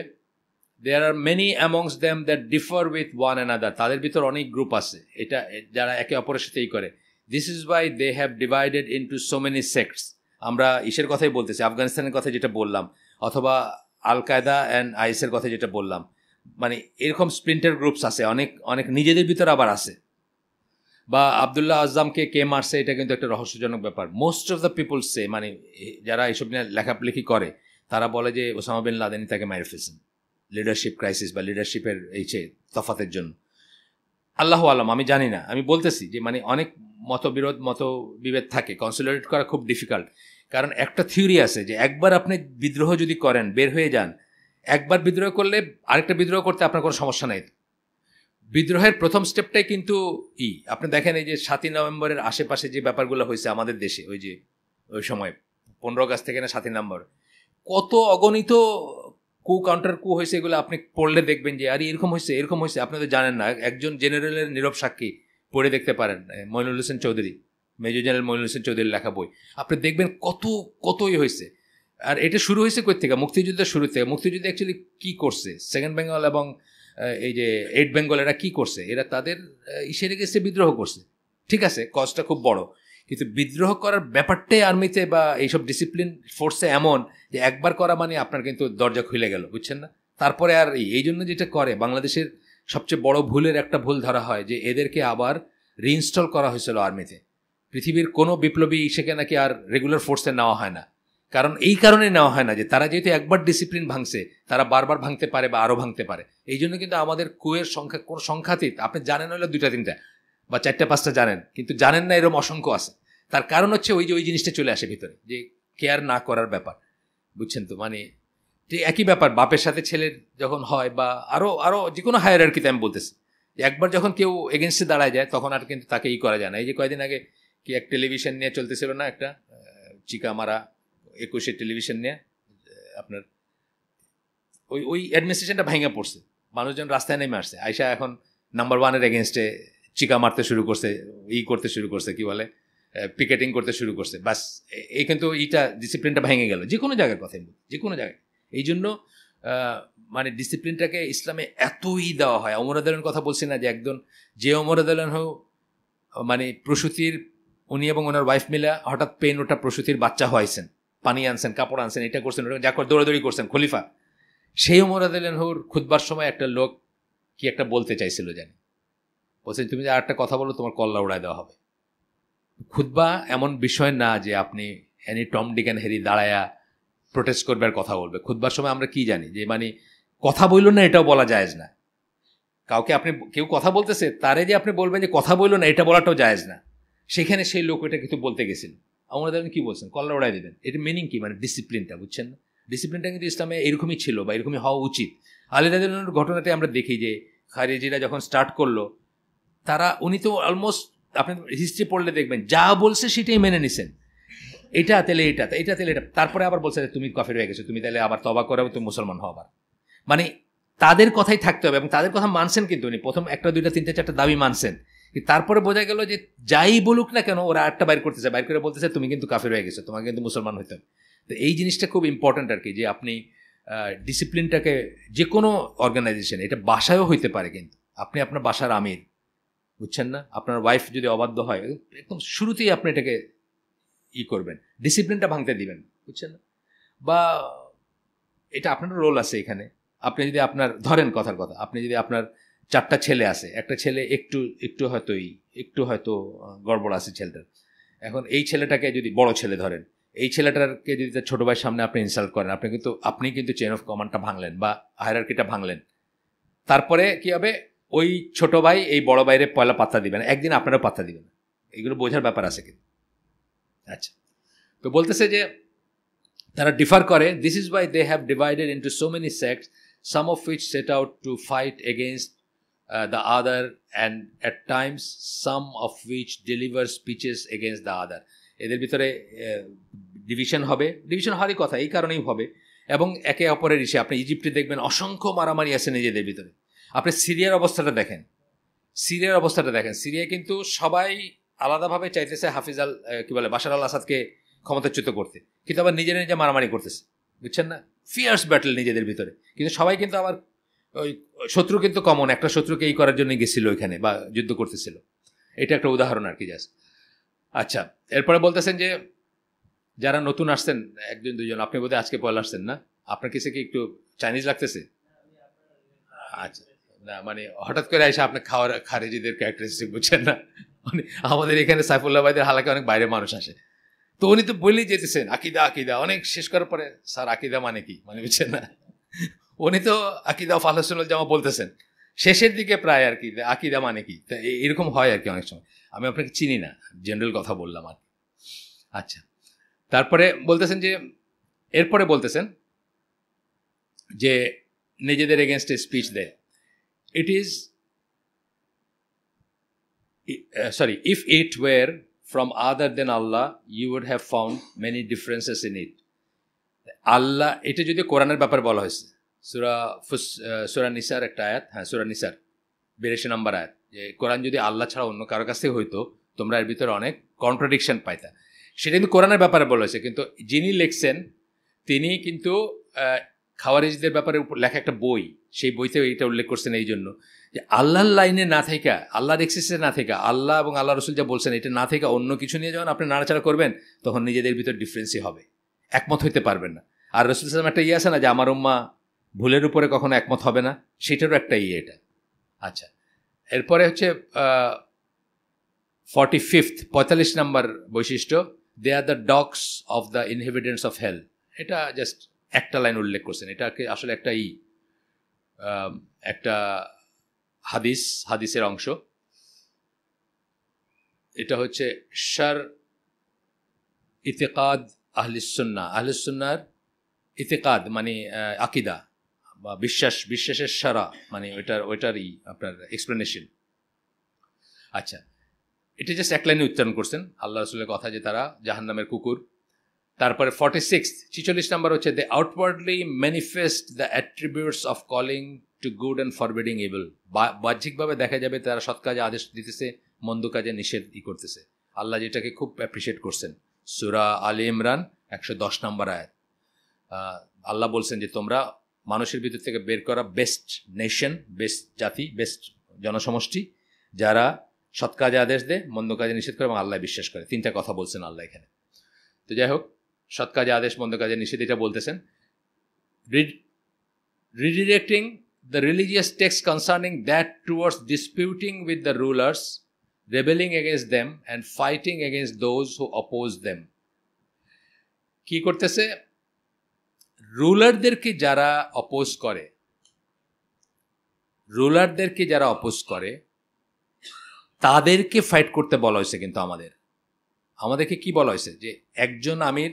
there are many amongst them that differ with one another. তাদের ভিতর অনেক গ্রুপ আছে এটা যারা একে অপরের সাথেই করে। This is why they have divided into so many sects. আমরা ইসের কথাই বলতেছি, আফগানিস্তানের কথা যেটা বললাম, অথবা আল কায়দা অ্যান্ড আইএসের কথা যেটা বললাম, মানে এরকম স্প্লিন্টার গ্রুপস আছে, অনেক অনেক নিজেদের ভিতর আবার আছে। বা আবদুল্লাহ আজমকে কে মারছে, এটা কিন্তু একটা রহস্যজনক ব্যাপার। মোস্ট অফ দ্য পিপল সে, মানে যারা এইসব নিয়ে লেখালেখি করে তারা বলে যে ওসামা বিন লাদেনই তাকে মেরে ফেলছেন, লিডারশিপ ক্রাইসিস বা লিডারশিপের এই তফাতের জন্য। আল্লাহু আলাম, আমি জানি না, আমি বলতেছি যে মানে অনেক মতবিভেদ থাকে, কনসোলিডেট করা খুব ডিফিকাল্ট। কারণ একটা থিওরি আছে যে একবার আপনি বিদ্রোহ যদি করেন, বের হয়ে যান, একবার বিদ্রোহ করলে আরেকটা বিদ্রোহ করতে আপনার কোনো সমস্যা নাই। বিদ্রোহের প্রথম স্টেপটাই কিন্তু আপনি দেখেন এই যে 7ই নভেম্বরের আশেপাশে যে ব্যাপারগুলো হয়েছে আমাদের দেশে, ওই যে ওই সময় 15 আগস্ট থেকে না 7ই নভেম্বর, কত অগণিত কাউন্টার হয়েছে, এগুলো আপনি পড়লে দেখবেন যে আরে এরকম হয়েছে, এরকম হয়েছে, আপনি তো জানেন না। একজন জেনারেলের নীরব সাক্ষী পড়ে দেখতে পারেন, মইনুল হোসেন চৌধুরী, মেজর জেনারেল মইনুল হোসেন চৌধুরীর লেখা বই, আপনি দেখবেন কতই হয়েছে। আর এটা শুরু হয়েছে কই থেকে? মুক্তিযুদ্ধের শুরু থেকে। মুক্তিযুদ্ধ অ্যাকচুয়ালি কী করছে, সেকেন্ড বেঙ্গল এবং এই যে 8 বেঙ্গল, এরা কী করছে? এরা তাদের ইসের এগেন্সে বিদ্রোহ করছে, ঠিক আছে, কজটা খুব বড়, কিন্তু বিদ্রোহ করার ব্যাপারটাই আর্মিতে বা এইসব ডিসিপ্লিন ফোর্সে এমন যে একবার করা মানে আপনার কিন্তু দরজা খুলে গেল, বুঝছেন না? তারপরে আর এই জন্য যেটা করে বাংলাদেশের সবচেয়ে বড় ভুলের একটা ভুল ধরা হয় যে এদেরকে আবার রিইনস্টল করা হয়েছিল আর্মিতে। পৃথিবীর কোনো বিপ্লবী সেখানে নাকি আর রেগুলার ফোর্সে নেওয়া হয় না। কারণ এই কারণে নেওয়া হয় না যে তারা যেহেতু একবার ডিসিপ্লিন ভাঙছে, তারা বারবার ভাঙতে পারে বা আরও ভাঙতে পারে। এই জন্য কিন্তু আমাদের কুয়ের সংখ্যা কোনো সংখ্যাতীত, আপনি জানেন হলে 2-3টা বা 4-5টা জানেন, কিন্তু জানেন না এরকম অসংখ্য আছে। তার কারণ হচ্ছে ওই জিনিসটা চলে আসে ভিতরে, যে কেয়ার না করার ব্যাপার, বুঝছেন তো? মানে একই ব্যাপার বাপের সাথে ছেলের যখন হয়, বা আরও যে কোনো হায়ারার্কিতে আমি বলতেছি, যে একবার যখন কেউ এগেনস্টে দাঁড়ায় যায় তখন আর কিন্তু তাকে করা যায় না। এই যে কয়েকদিন আগে কি এক টেলিভিশন নিয়ে চলতেছিল না, একটা চিকামারা 21 টেলিভিশন নিয়ে, আপনার ওই অ্যাডমিনিস্ট্রেশনটা ভেঙে পড়ছে, মানুষজন রাস্তায় নেমে আসছে, আয়শা এখন নাম্বার 1-এর এগেনস্টে চিকা মারতে শুরু করছে, করতে শুরু করছে, কি বলে, পিকেটিং করতে শুরু করছে। বাস এই কিন্তু ডিসিপ্লিনটা ভেঙে গেল, যে কোনো জায়গার কথাই বলি, যে কোনো জায়গায়। এই জন্য মানে ডিসিপ্লিনটাকে ইসলামে এতই দেওয়া হয়। ওমর রাদিয়াল্লাহু কথা বলছি না, যে একজন যে ওমর রাদিয়াল্লাহু মানে প্রসূতির, উনি এবং ওনার ওয়াইফ মিলা হঠাৎ পেন ওটা প্রসূতির বাচ্চা হয়েছেন, পানি আনছেন, কাপড় আনছেন, এটা করছেন, ওটা যা করে দৌড়াদৌড়ি করছেন, খলিফা। সেই ওমর রাদিয়াল্লাহুর খুতবার সময় একটা লোক কি একটা বলতে চাইছিল, জানি, বলছেন তুমি যে আরেকটা কথা বলো তোমার কল্লা উড়ায় দেওয়া হবে। খুতবা এমন বিষয় না যে আপনি any Tom Dick and Harry দাঁড়ায়া প্রোটেস্ট করবে আর কথা বলবে। খুতবার সময় আমরা কি জানি যে মানে কথা বলল না, এটাও বলা জায়েজ না। কাউকে কেউ কথা বলতেছে, তারে যে আপনি বলবেন যে কথা বলল না, এটা বলাটাও জায়েজ না। সেখানে সেই লোক এটা কিন্তু বলতে গেছিল, আমরা দেখেন কি বলছেন, কল্লা উড়াই দেবেন। এটা মিনিং কি? মানে ডিসিপ্লিনটা, বুঝছেন না? ডিসিপ্লিনটা কিন্তু ইসলামে এরকমই ছিল বা এরকমই হওয়া উচিত। আলী রাদিয়াল্লাহুর ঘটনাতে আমরা দেখি যে খারিজিরা যখন স্টার্ট করলো, উনি তো অলমোস্ট, আপনি হিস্ট্রি পড়লে দেখবেন যা বলছে সেটাই মেনে নিছেন। এটা তাহলে এটা, তারপরে আবার বলছে তুমি কাফের হয়ে গেছো, তুমি তাহলে আবার তওবা করো, তুমি মুসলমান হও আবার। মানে তাদের কথাই থাকতে হবে, এবং তাদের কথা মানছেন কিন্তু উনি প্রথম 1, 2, 3, 4 দাবি মানছেন, তারপরে বোঝা গেল যে যাই বলুক না কেন ওরা একটা বাইর করতেছে, বাইর করে বলতেছে তুমি কিন্তু কাফের হয়ে গেছো, তোমাকে কিন্তু মুসলমান হইতে হবে। তো এই জিনিসটা খুব ইম্পর্ট্যান্ট আর কি, যে আপনি ডিসিপ্লিনটাকে, যে কোনো অর্গানাইজেশন, এটা বাসায়ও হইতে পারে, কিন্তু আপনি আপনার বাসার আমির, বুঝছেন না, আপনার ওয়াইফ যদি অবাধ্য হয় একদম শুরুতেই আপনি এটাকে করবেন, ডিসিপ্লিনটা ভাঙতে দিবেন, বুঝছেন না। বা এটা আপনার রোল আছে এখানে। আপনি যদি আপনার ধরেন কথার কথা, আপনি যদি আপনার 4টা ছেলে আছে, একটা ছেলে একটু হয়তো গড়বড় আছে ছেলেটার, এখন এই ছেলেটাকে যদি বড় ছেলে ধরেন, এই ছেলেটাকে যদি তার ছোটো ভাইয়ের সামনে আপনি ইনসাল্ট করেন, আপনি কিন্তু চেইন অফ কমান্ডটা ভাঙলেন বা হায়ারার্কিটা ভাঙলেন। তারপরে কি হবে, ওই ছোট ভাই এই বড় ভাইয়ের পয়লা পাত্তা দিবেন, একদিন আপনারও পাত্তা দিবেন, এগুলো বোঝার ব্যাপার আছে কিন্তু। আচ্ছা, তো বলতেছে যে তারা ডিফার করে, this is why they have divided into so many sects, some of which set out to fight against the other, and at times some of which deliver speeches against the other. এদের ভিতরে division হওয়ারই কথা, এই কারণেই হবে, এবং একে অপরের ইসে আপনি ইজিপ্টে দেখবেন অসংখ্য মারামারি আছে নিজেদের ভিতরে। আপনি সিরিয়ার অবস্থাটা দেখেন, সিরিয়ায় কিন্তু সবাই আলাদাভাবে চাইতেছে বাশার আল আসাদকে ক্ষমতাচ্যুত করতে, কিন্তু আবার নিজে মারামারি করতেছে, বুঝছেন না, ফিয়ার্স ব্যাটল নিজেদের ভিতরে। কিন্তু সবাই কিন্তু আবার ওই শত্রু কিন্তু কমন, একটা শত্রুকে এই করার জন্য গেছিল ওইখানে বা যুদ্ধ করতেছিল। এটা একটা উদাহরণ আর কি, জাস্ট। আচ্ছা, এরপরে বলতেছেন যে যারা নতুন আসছেন, 1-2 জন, আপনি বোধহয় আজকে পয়লা আসছেন না, আপনার কাছে কি একটু চাইনিজ লাগতেছে? আচ্ছা, না মানে হঠাৎ করে এসে আপনি খারেজিদের ক্যারেক্টারিস্টিক বুঝছেন না, মানে আমাদের এখানে সাইফুল্লাহ ভাইদের হালাকে অনেক বাইরে মানুষ আসে, তো উনি তো বলেই যেতেছেন আকিদা, অনেক শেষ করার পরে স্যার আকিদা মানে কি, মানে বুঝছেন না, উনি তো আকিদা অফ আহলে সুন্নাত জামা বলতেছেন শেষের দিকে প্রায় আর কি, আকিদা মানে কি, এরকম হয় আর কি অনেক সময়। আমি আপনাকে চিনি না, জেনারেল কথা বললাম আর কি। আচ্ছা, তারপরে বলতেছেন যে এরপরে বলতেছেন যে নিজেদের এগেনস্টে স্পিচ দেয়, it is if it were from other than Allah you would have found many differences in it. আল্লাহ, এটা যদি কোরআনের ব্যাপারে বলা হয়েছে, সূরা নিসার একটা আয়াত, সূরা নিসার 82 নম্বর আয়াত, যে কোরআন যদি আল্লাহ ছাড়া অন্য কারো কাছ থেকে হইতো তোমরা এর ভিতরে অনেক কন্ট্রাডিকশন পাইতা। সেটা কিন্তু কোরআনের ব্যাপারে বলা হয়েছে, কিন্তু যিনি লিখছেন তিনি কিন্তু খাওয়ারিজদের ব্যাপারে লেখা একটা বই, সেই বইতে এটা উল্লেখ করছেন এই জন্য যে আল্লাহর লাইনে না থেকে, আল্লাহর এক্সিসে না থেকে, আল্লাহ এবং আল্লাহ রসুল যা বলছেন এটা না থেকে অন্য কিছু নিয়ে যখন আপনি নাড়াচাড়া করবেন তখন নিজেদের ভিতর ডিফারেন্সই হবে, একমত হইতে পারবেন না। আর রসুল সাল্লাম একটা আছে না যে আমার উম্মা ভুলের উপরে কখনো একমত হবে না, সেটারও একটা এটা। আচ্ছা, এরপরে হচ্ছে 45 নম্বর বৈশিষ্ট্য, they are the dogs of the inhabitants of hell. এটা জাস্ট একটা লাইন উল্লেখ করছেন, এটাকে আসলে একটা হাদিসের অংশ। এটা হচ্ছে শার ইতিকাদ আহলিসুন্নাহর ইতিকাদ মানে আকিদা বা বিশ্বাসের সারা, মানে ওইটারই আপনার এক্সপ্লেনেশন। আচ্ছা, এটা জাস্ট এক লাইনে উচ্চারণ করছেন আল্লাহ রসুলের কথা যে তারা জাহান্নামের কুকুর। তারপরে 46 নম্বর হচ্ছে they outwardly manifest the attributes of calling to good and forbidding evil. বাহ্যিকভাবে দেখা যাবে তারা সৎ কাজে আদেশ দিতেছে, মন্দ কাজে নিষেধ করতেছে। আল্লাহ যেটাকে খুব অ্যাপ্রিসিয়েট করছেন, সূরা আলী ইমরান 110 নম্বর আয়াত। আল্লাহ বলছেন যে তোমরা মানুষের ভিতর থেকে বের করা বেস্ট নেশন, বেস্ট জাতি, বেস্ট জনসমষ্টি, যারা সৎ কাজে আদেশ দেয়, মন্দ কাজে নিষেধ করে এবং আল্লাহ বিশ্বাস করে। 3টা কথা বলছেন আল্লাহ এখানে। তো যাই হোক, সৎ কাজে আদেশ, মন্দ কাজে নিষেধ, এটা বলতেছেন। রিডিরেক্টিং the religious text concerning that towards disputing with the rulers, rebelling against them and fighting against those who oppose them. কি করতেছে, রুলারদেরকে যারা অপোজ করে তাদেরকে ফাইট করতে বলা হয়েছে। কিন্তু আমাদেরকে কি বলা হয়েছে, যে একজন আমির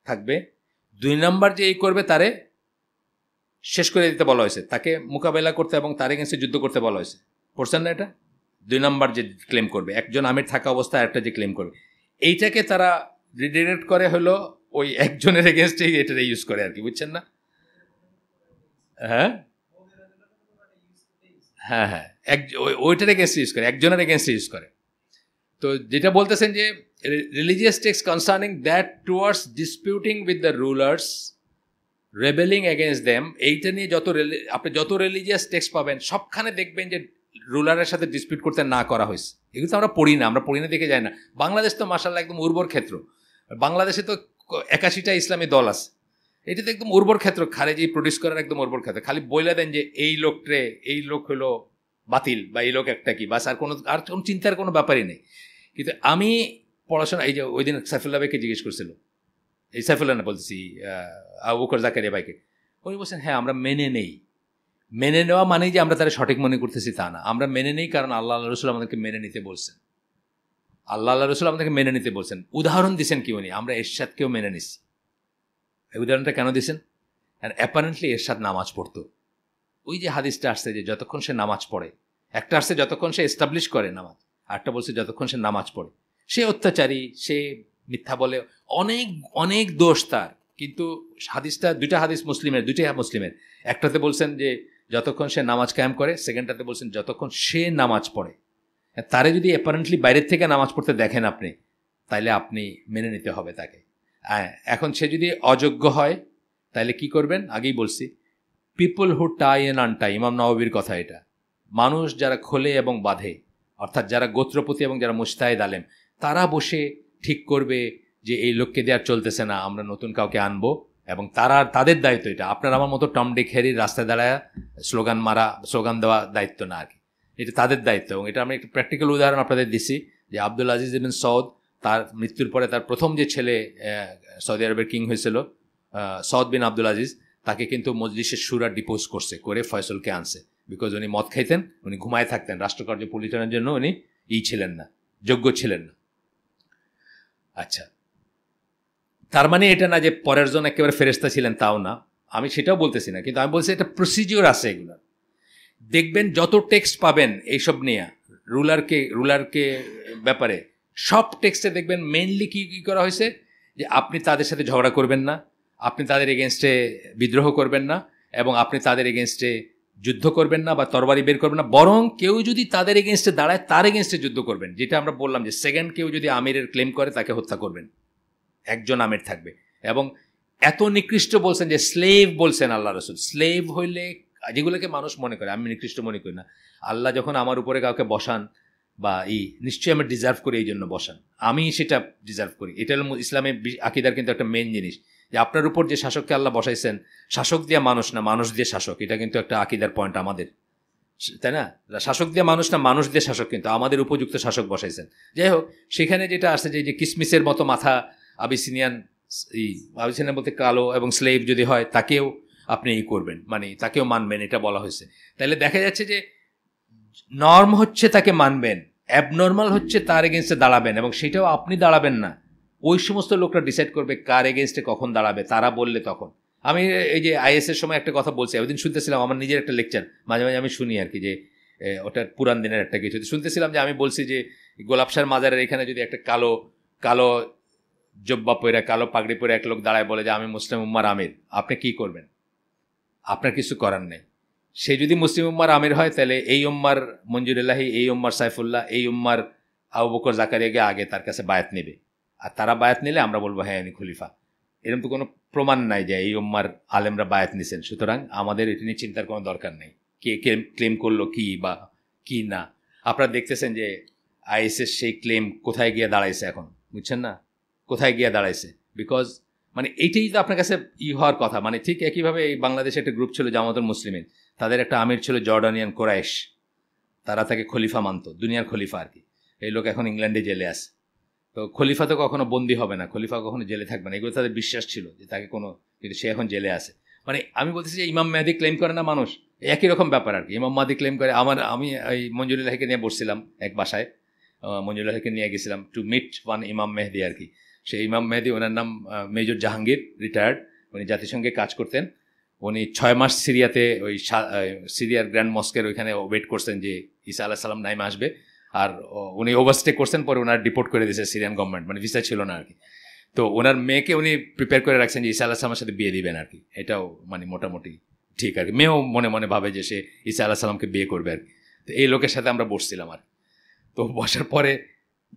থাকবে, 2 নম্বর যে এই করবে তারে শেষ করে দিতে বলা হয়েছে, তাকে মোকাবেলা করতে এবং তার এগেন্সে যুদ্ধ করতে বলা হয়েছে। পড়ছেন না এটা? 2 নম্বর যে ক্লেম করবে, একজন আমির থাকা অবস্থায় একটা যে ক্লেম করবে, এইটাকে তারা রিডিরেক্ট করে হলো ওই একজনের এগেনস্টেই এটা ইউজ করে আর কি, বুঝছেন না? হ্যাঁ হ্যাঁ হ্যাঁ, ওইটার এগেনস্টে ইউজ করে, একজনের এগেনস্টে ইউজ করে। তো যেটা বলতেছেন যে religious text concerning that towards disputing with the rulers, rebelling against them, এইটা নিয়ে আপনি যত রিলিজিয়াস টেক্সট পাবেন সবখানে দেখবেন যে রুলারের সাথে ডিসপিউট করতে না করা হয়েছে। এগুলো তো আমরা পড়ি না দেখে যাই না। বাংলাদেশ তো মাশাআল্লাহ একদম উর্বর ক্ষেত্র। বাংলাদেশে তো 81টা ইসলামী দল আছে, এটা তো একদম উর্বর ক্ষেত্র, খারেজি প্রডিউস করার একদম উর্বর ক্ষেত্র। খালি বইলা দেন যে এই লোক হলো বাতিল বা এই লোক একটা কি, বাস আর কোনো চিন্তার কোনো ব্যাপারই নেই। কিন্তু আমি পড়াশোনা, এই যে ওই দিন সাইফুল্লাহ ভাইকে জিজ্ঞেস করছিল, এই সাইফুল্লাহ না বলতেছি আবু বকর জাকারিয়া ভাইকে, উনি বলছেন হ্যাঁ আমরা মেনে নেই। মেনে নেওয়া মানেই যে আমরা তারা সঠিক মনে করতেছি তা না, আমরা মেনে নেই কারণ আল্লাহ রসুল আমাদেরকে মেনে নিতে বলছেন। আল্লাহ রসুল আমাদেরকে মেনে নিতে বলছেন। উদাহরণ দিচ্ছেন কি উনি, আমরা এরশাদকেও মেনে নিছি। এই উদাহরণটা কেন দিচ্ছেন? আর অ্যাপারেন্টলি এরশাদ নামাজ পড়তো। ওই যে হাদিসটা আসছে যে যতক্ষণ সে নামাজ পড়ে, একটা আসছে যতক্ষণ সে এস্টাবলিশ করে নামাজ, আরেকটা বলছে যতক্ষণ সে নামাজ পড়ে। সে অত্যাচারী, সে মিথ্যা বলে, অনেক অনেক দোষ তার, কিন্তু হাদিসটা দুইটাই মুসলিমের। একটাতে বলছেন যে যতক্ষণ সে নামাজ কায়েম করে, সেকেন্ডটাতে বলছেন যতক্ষণ সে নামাজ পড়ে। তারে যদি অ্যাপারেন্টলি বাইরের থেকে নামাজ পড়তে দেখেন আপনি, তাইলে আপনি মেনে নিতে হবে তাকে। এখন সে যদি অযোগ্য হয় তাহলে কি করবেন? আগেই বলছি, পিপল হু টাই অ্যান্ড আনটাই, ইমাম নওয়াবির কথা এটা। মানুষ যারা খোলে এবং বাঁধে, অর্থাৎ যারা গোত্রপতি এবং যারা মুস্তাহিদ আলেম, তারা বসে ঠিক করবে যে এই লোককে দেওয়ার চলতেছে না, আমরা নতুন কাউকে আনবো, এবং তাদের দায়িত্ব এটা। আপনার আমার মতো টম ডিক হ্যারির রাস্তায় দাঁড়ায় স্লোগান দেওয়া দায়িত্ব না আর কি, এটা তাদের দায়িত্ব। এবং এটা আমি একটা প্র্যাকটিক্যাল উদাহরণ আপনাদের দিচ্ছি যে আব্দুল আজিজ ইবিন সৌদ, তার মৃত্যুর পরে তার প্রথম যে ছেলে সৌদি আরবের কিং হয়েছিল, সৌদ বিন আব্দুল আজিজ, তাকে কিন্তু মজলিসের শুরা ডিপোজ করে ফয়সলকে আনছে। বিকজ উনি মদ খাইতেন, উনি ঘুমায় থাকতেন, রাষ্ট্রকার্য পরিচালনার জন্য উনি ছিলেন না, যোগ্য ছিলেন না। আচ্ছা, তার মানে এটা না যে পরের জন একেবারে ফেরেস্তা ছিলেন, তাও না, আমি সেটাও বলতেছি না, কিন্তু আমি বলছি এটা প্রসিজিওর আছে। এগুলো দেখবেন যত টেক্সট পাবেন এইসব নিয়ে রুলারকে ব্যাপারে, সব টেক্সটে দেখবেন মেইনলি কি করা হয়েছে, যে আপনি তাদের সাথে ঝগড়া করবেন না, আপনি তাদের এগেনস্টে বিদ্রোহ করবেন না, এবং আপনি তাদের এগেনস্টে যুদ্ধ করবেন না বা তরবারি বের করবেন না, বরং কেউ যদি তাদের এগেনস্টে দাঁড়ায় তার এগেনস্টে যুদ্ধ করবেন। যেটা আমরা বললাম যে সেকেন্ড কেউ যদি আমিরের ক্লেম করে তাকে হত্যা করবেন, একজন আমির থাকবে। এবং এত নিকৃষ্ট বলছেন যে স্লেভ বলছেন আল্লাহ রসুল। স্লেভ হইলে, যেগুলোকে মানুষ মনে করে, আমি নিকৃষ্ট মনে করি না, আল্লাহ যখন আমার উপরে কাউকে বসান বা নিশ্চয়ই আমি ডিজার্ভ করি, এই জন্য বসান, আমি সেটা ডিজার্ভ করি। এটা হলো ইসলামের আকিদার কিন্তু একটা মেন জিনিস, যে আপনার উপর যে শাসককে আল্লাহ বসাইছেন, শাসক দিয়ে মানুষ না, মানুষ দিয়ে শাসক, এটা কিন্তু একটা আকিদার পয়েন্ট আমাদের, তাই না? শাসক দিয়ে মানুষ না, মানুষ দিয়ে শাসক, কিন্তু আমাদের উপযুক্ত শাসক বসাইছেন। যাই হোক, সেখানে যেটা আসছে যে কিসমিসের মতো মাথা আবিসিনিয়ান বলতে কালো এবং স্লেভ যদি হয়, তাকেও আপনি করবেন, মানে তাকেও মানবেন, এটা বলা হয়েছে। তাহলে দেখা যাচ্ছে যে নর্ম হচ্ছে তাকে মানবেন, অ্যাবনর্মাল হচ্ছে তার এগেনস্টে দাঁড়াবেন, এবং সেটাও আপনি দাঁড়াবেন না, ওই সমস্ত লোকরা ডিসাইড করবে কার এগেনস্টে কখন দাঁড়াবে, তারা বললে তখন। আমি এই যে আইএসের সময় একটা কথা বলছি, ওই দিন শুনতেছিলাম, আমার নিজের একটা লেকচার মাঝে মাঝে আমি শুনি আর কি, যে ওটার পুরান দিনের একটা কিছু শুনতেছিলাম, যে আমি বলছি যে গোলাপশার মাজারের এখানে যদি একটা কালো জব্বা পরে, কালো পাগড়ি পরে এক লোক দাঁড়ায় বলে যে আমি মুসলিম উম্মার আমির, আপনি কি করবেন? আপনার কিছু করার নেই। সে যদি মুসলিম উম্মার আমির হয়, তাহলে এই উম্মার মঞ্জুরুল্লাহি, এই উম্মার সাইফুল্লাহ, এই উম্মার আবু বকর জাকারিয়াকে আগে তার কাছে বায়াত নেবে, আর তারা বায়াত নিলে আমরা বলবো হ্যাঁ ইনি খলিফা। এরকম তো কোনো প্রমাণ নাই যে এই উম্মার আলেমরা বায়াত নিছেন, সুতরাং আমাদের এটা নিয়ে চিন্তার কোনো দরকার নেই কে ক্লেম করলো কি বা কি না। আপনারা দেখতেছেন যে আইএসএস সেই ক্লেম কোথায় গিয়ে দাঁড়াইছে এখন, বুঝছেন না? কোথায় গিয়ে দাঁড়াইছে, বিকজ মানে এইটাই তো আপনার কাছে হওয়ার কথা। মানে ঠিক একইভাবে এই বাংলাদেশে একটা গ্রুপ ছিল জামাতুল মুসলিমিন, তাদের একটা আমির ছিল জর্ডানিয়ান কোরাইশ, তারা তাকে খলিফা মানত, দুনিয়ার খলিফা আর কি। এই লোক এখন ইংল্যান্ডে জেলে আছে। তো খলিফা তো কখনো বন্দী হবে না, খলিফা কখনো জেলে থাকবে না, এগুলো তাদের বিশ্বাস ছিল যে তাকে কোনো, কিন্তু সে এখন জেলে আছে। মানে আমি বলতেছি যে ইমাম মেহেদী ক্লেম করে না মানুষ, একই রকম ব্যাপার আর কি। ইমাম মেহেদী ক্লেম করে, আমি এই মঞ্জুরুল্লাহকে নিয়ে বসছিলাম এক বাসায়, মঞ্জুরুল্লাহকে নিয়ে গেছিলাম টু মিট ওয়ান ইমাম মেহেদী আর কি। সেই ইমাম মেহেদী, ওনার নাম মেজর জাহাঙ্গীর, রিটায়ার্ড, উনি জাতিসংঘে কাজ করতেন। উনি 6 মাস সিরিয়াতে ওই সিরিয়ার গ্র্যান্ড মস্কের ওইখানে ওয়েট করছেন যে ঈসা আলাইহিস সালাম নাইমে আসবে, আর উনি ওভারস্টে করছেন, পরে ওনার ডিপোর্ট করে দিয়েছে সিরিয়ান গভর্নমেন্ট, মানে ভিসা ছিল না আর কি। তো ওনার মেয়েকে উনি প্রিপেয়ার করে রাখছেন যে ঈসা আলাহিসাল্লামের সাথে বিয়ে দিবেন আর কি, এটাও মানে মোটামুটি ঠিক আর কি। মেয়েও মনে মনে ভাবে যে সে ঈসা আলাহিসাল্লামকে বিয়ে করবে আর কি। তো এই লোকের সাথে আমরা বসছিলাম আর। তো বসার পরে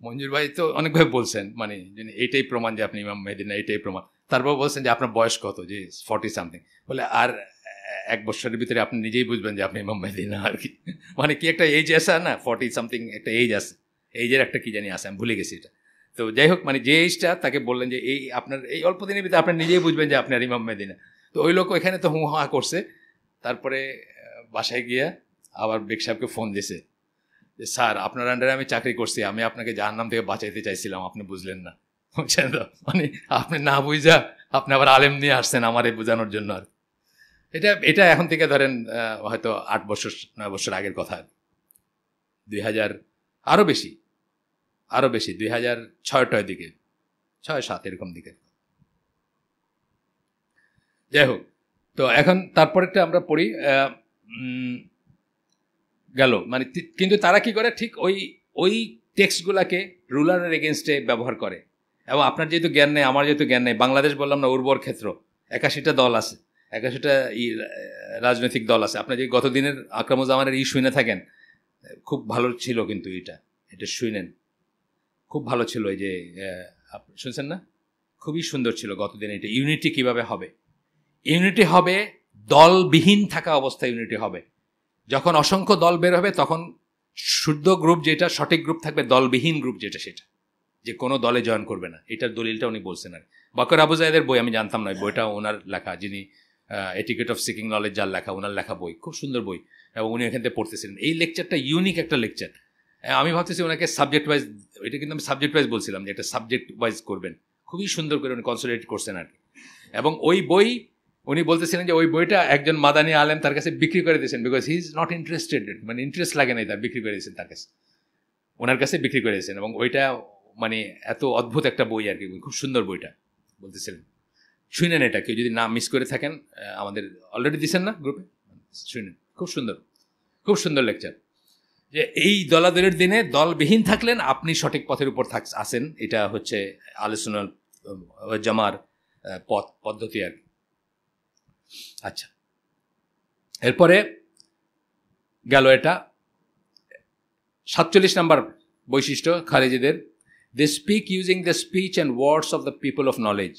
মঞ্জুর ভাই তো অনেকভাবে বলছেন, মানে এইটাই প্রমাণ যে আপনি ইমাম মেহেদী না, এইটাই প্রমাণ। তারপর বলছেন যে আপনার বয়স কত, যে 40 সামথিং। বলে আর 1 বছরের ভিতরে আপনি নিজেই বুঝবেন যে আপনি ইমাম মেহেদী না আর কি। মানে কি একটা এজ আছে না, 40 সামথিং একটা এজ আছে, এইজের একটা কি জানি আছে, আমি ভুলে গেছি এটা। তো যাই হোক, মানে যে এইজটা তাকে বললেন যে এই আপনার এই অল্প দিনের ভিতরে আপনি নিজেই বুঝবেন যে আপনার ইমাম মেহেদী না। তো ওই লোক ওইখানে তো হা করছে। তারপরে বাসায় গিয়ে আবার বেগ সাহেবকে ফোন দিছে যে স্যার আপনার আন্ডারে আমি চাকরি করছি, আমি আপনাকে জাহান্নাম থেকে বাঁচাইতে চাইছিলাম, আপনি বুঝলেন না। বুঝছেন তো, মানে আপনি না বুঝা আপনি আবার আলেম নিয়ে আসছেন আমার এই বোঝানোর জন্য আর। এটা এখন থেকে ধরেন হয়তো 8 বছর 9 বছর আগের কথা, 2000 আরও বেশি 2006-টয় দিকে, 6-7 এরকম দিকে। যাই হোক, তো এখন তারপরেরটা আমরা পড়ি গেল, মানে কিন্তু তারা কি করে, ঠিক ওই টেক্সটগুলাকে রুলারের এগেনস্টে ব্যবহার করে। এবং আপনার যেহেতু জ্ঞান নেই, আমার যেহেতু জ্ঞান নেই, বাংলাদেশ বললাম না উর্বর ক্ষেত্র, 81টা দল আছে, 81টা রাজনৈতিক দল আছে। আপনার যে গত দিনের আকরামুজ্জামানের শুনে থাকেন, খুব ভালো ছিল কিন্তু এটা শুনেন, খুব ভালো ছিল। এই যে শুনছেন না, খুবই সুন্দর ছিল গতদিন এটা। ইউনিটি কিভাবে হবে, ইউনিটি হবে দলবিহীন থাকা অবস্থায় ইউনিটি হবে। যখন অসংখ্য দল বের হবে তখন শুদ্ধ গ্রুপ যেটা, সঠিক গ্রুপ থাকবে, দলবিহীন গ্রুপ যেটা সেটা, যে কোনো দলে জয়েন করবে না। এটার দলিলটা উনি বলছেন আর। বকর আবু জায়েদের বই আমি জানতাম না, বইটা ওনার লেখা, যিনি এটিকেট অফ সিকিং নলেজ যার লেখা, ওনার লেখা বই, খুব সুন্দর বই। এবং উনি এখান থেকে পড়তেছিলেন। এই লেকচারটা ইউনিক একটা লেকচার। আমি ভাবতেছি ওনাকে সাবজেক্ট ওয়াইজ, এটা কিন্তু আমি সাবজেক্ট ওয়াইজ বলছিলাম যে এটা সাবজেক্ট ওয়াইজ করবেন, খুবই সুন্দর করে উনি কনসেন্ট্রেট করছেন আর কি। এবং ওই বই উনি বলতেছিলেন যে ওই বইটা একজন মাদানী আলেম তার কাছে বিক্রি করে দিয়েছেন, because he is not interested, মানে ইন্টারেস্ট লাগে নাই তার, বিক্রি করে দিয়েছেন তার কাছে, ওনার কাছে বিক্রি করে দিয়েছেন। এবং ওইটা মানে এত অদ্ভুত একটা বই আর কি, খুব সুন্দর বইটা বলতেছিলেন। শুনেন এটা, কেউ যদি না মিস করে থাকেন, আমাদের অলরেডি দিচ্ছেন না গ্রুপে, শুনেন, খুব সুন্দর, খুব সুন্দর লেকচার। যে এই দলাদলের দিনে দলবিহীন থাকলেন আপনি সঠিক পথের উপর আছেন, এটা হচ্ছে আহলে সুন্নাহ ওয়াল জামার পদ্ধতি আর কি। আচ্ছা, এরপরে গেল এটা 47 নম্বর বৈশিষ্ট্য খারেজিদের, they speak using the speech and words of the people of knowledge.